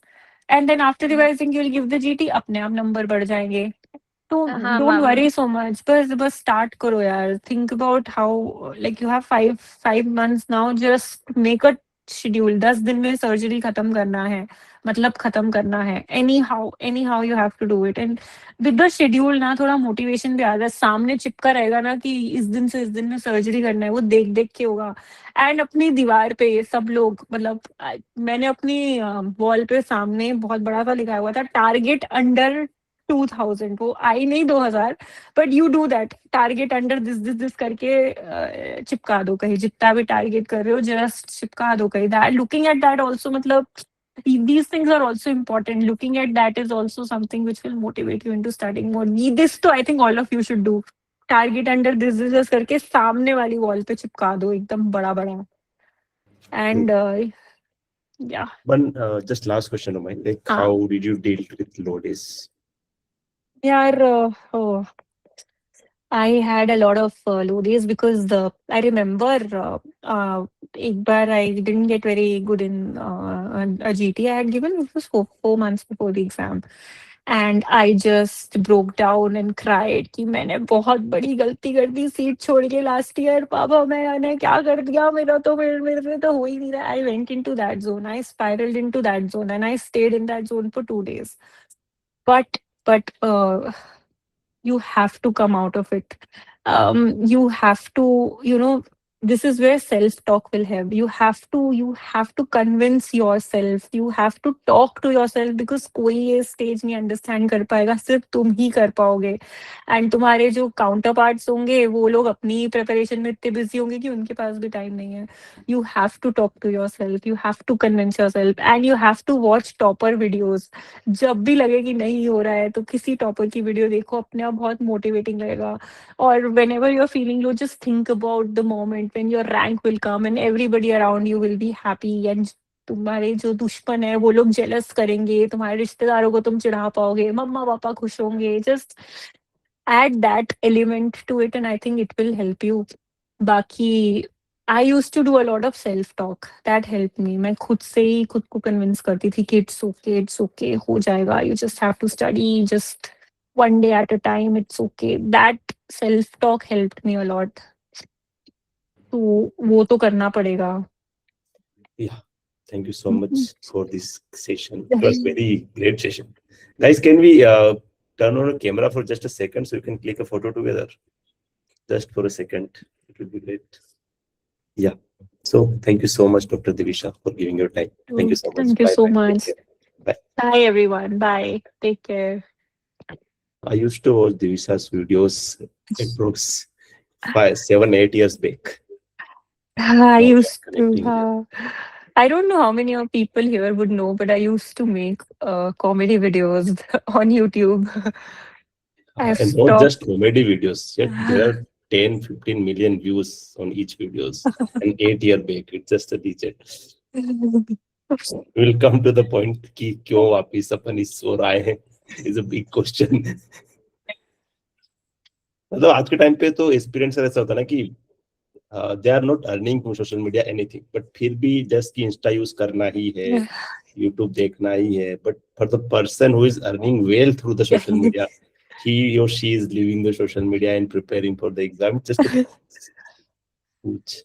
and then after revising you will give the GT, अपने आप नंबर बढ़ जाएंगे। तो हाँ don't ma'am worry so much, बस स्टार्ट करो यार। Think about how, like you have 5 months now, just make a schedule. 10 दिन में सर्जरी खत्म करना है, मतलब खत्म करना है। Anyhow you have to do it, and with the schedule ना थोड़ा मोटिवेशन भी आ जाए। सामने चिपका रहेगा ना कि इस दिन से इस दिन में सर्जरी करना है, वो देख देख के होगा। एंड अपनी दीवार पे सब लोग, मतलब मैंने अपनी वॉल पे सामने बहुत बड़ा सा लिखा हुआ था, टारगेट अंडर 2000, वो आई नहीं 2000, but you do that, target under this करके चिपका दो कहीं। जितना भी टारगेट कर रहे हो जस्ट चिपका दो कहीं। That looking at that also, मतलब these things are also important. Looking at that is also something which will motivate you into studying more. This तो I think all of you should do. Target under this करके सामने वाली wall पे चिपका दो एकदम बड़ा बड़ा। And yeah. One just last question of mine. Like, हाँ how did you deal with low days? यार, oh, I had a lot of low days because I remember एक बार I didn't get very good in a GT I had given. It was 4 months before the exam. And I just broke down and cried कि मैंने बहुत बड़ी गलती कर दी seat छोड़ के last year. पापा मैंने क्या कर दिया, मेरे से तो हो ही नहीं रहा। I went into that zone. I spiraled into that zone and I stayed in that zone for 2 days. But you have to come out of it. You have to, this is where self-talk will help. You have to convince yourself. You have to talk to yourself because कोई ये stage नहीं understand कर पाएगा, सिर्फ तुम ही कर पाओगे. And तुम्हारे जो counterparts होंगे वो लोग अपनी preparation में इतने busy होंगे कि उनके पास भी time नहीं है. You have to talk to yourself. You have to convince yourself, and you have to watch topper videos. जब भी लगे कि नहीं हो रहा है तो किसी topper की video देखो, अपने आप बहुत motivating लगेगा. Or whenever you're feeling low, just think about the moment when your rank will come and everybody around you will be happy, and तुम्हारे जो दुश्मन है वो लोग जेलस करेंगे, तुम्हारे रिश्तेदारों को तुम चिढ़ा पाओगे, मम्मा पापा खुश होंगे. Just add that element to it and I think it will help you. बाकी I used to do a lot of self-talk. That helped me. मैं खुद से ही खुद को convince करती थी कि it's okay, हो जाएगा. You just have to study, just one day at a time, it's okay. That self-talk helped me a lot. तो वो तो करना पड़ेगा. Yeah, thank you so much for this session. It was very great session. Guys, can we turn on a camera for just a second so you can click a photo together? Just for a second, it would be great. Yeah. So thank you so much, Dr. Divisha, for giving your time. Thank you so much. Thank you Bye so bye. much. Take care. Bye. Bye everyone. Bye. Take care. I used to watch Divisha's videos approx 7-8 years back. I Now we are used connecting. to. I don't know how many of people here would know, but I used to make comedy videos on YouTube. I've And not stopped. just comedy videos, yet there are 10-15 million views on each videos. An 8-year back, it's just a digit. We'll come to the point कि क्यों वापिस अपन इस सो रहे हैं is a big question. मतलब आज के time पे तो एक्सपीरियंस ऐसा होता है ना कि they are not earning from social media anything, but फिर भी just कि इंस्टा यूज करना ही है, यूट्यूब देखना ही है. But for the person who is earning well through the social media, he or she is leaving the social media and preparing for the exam. Just a huge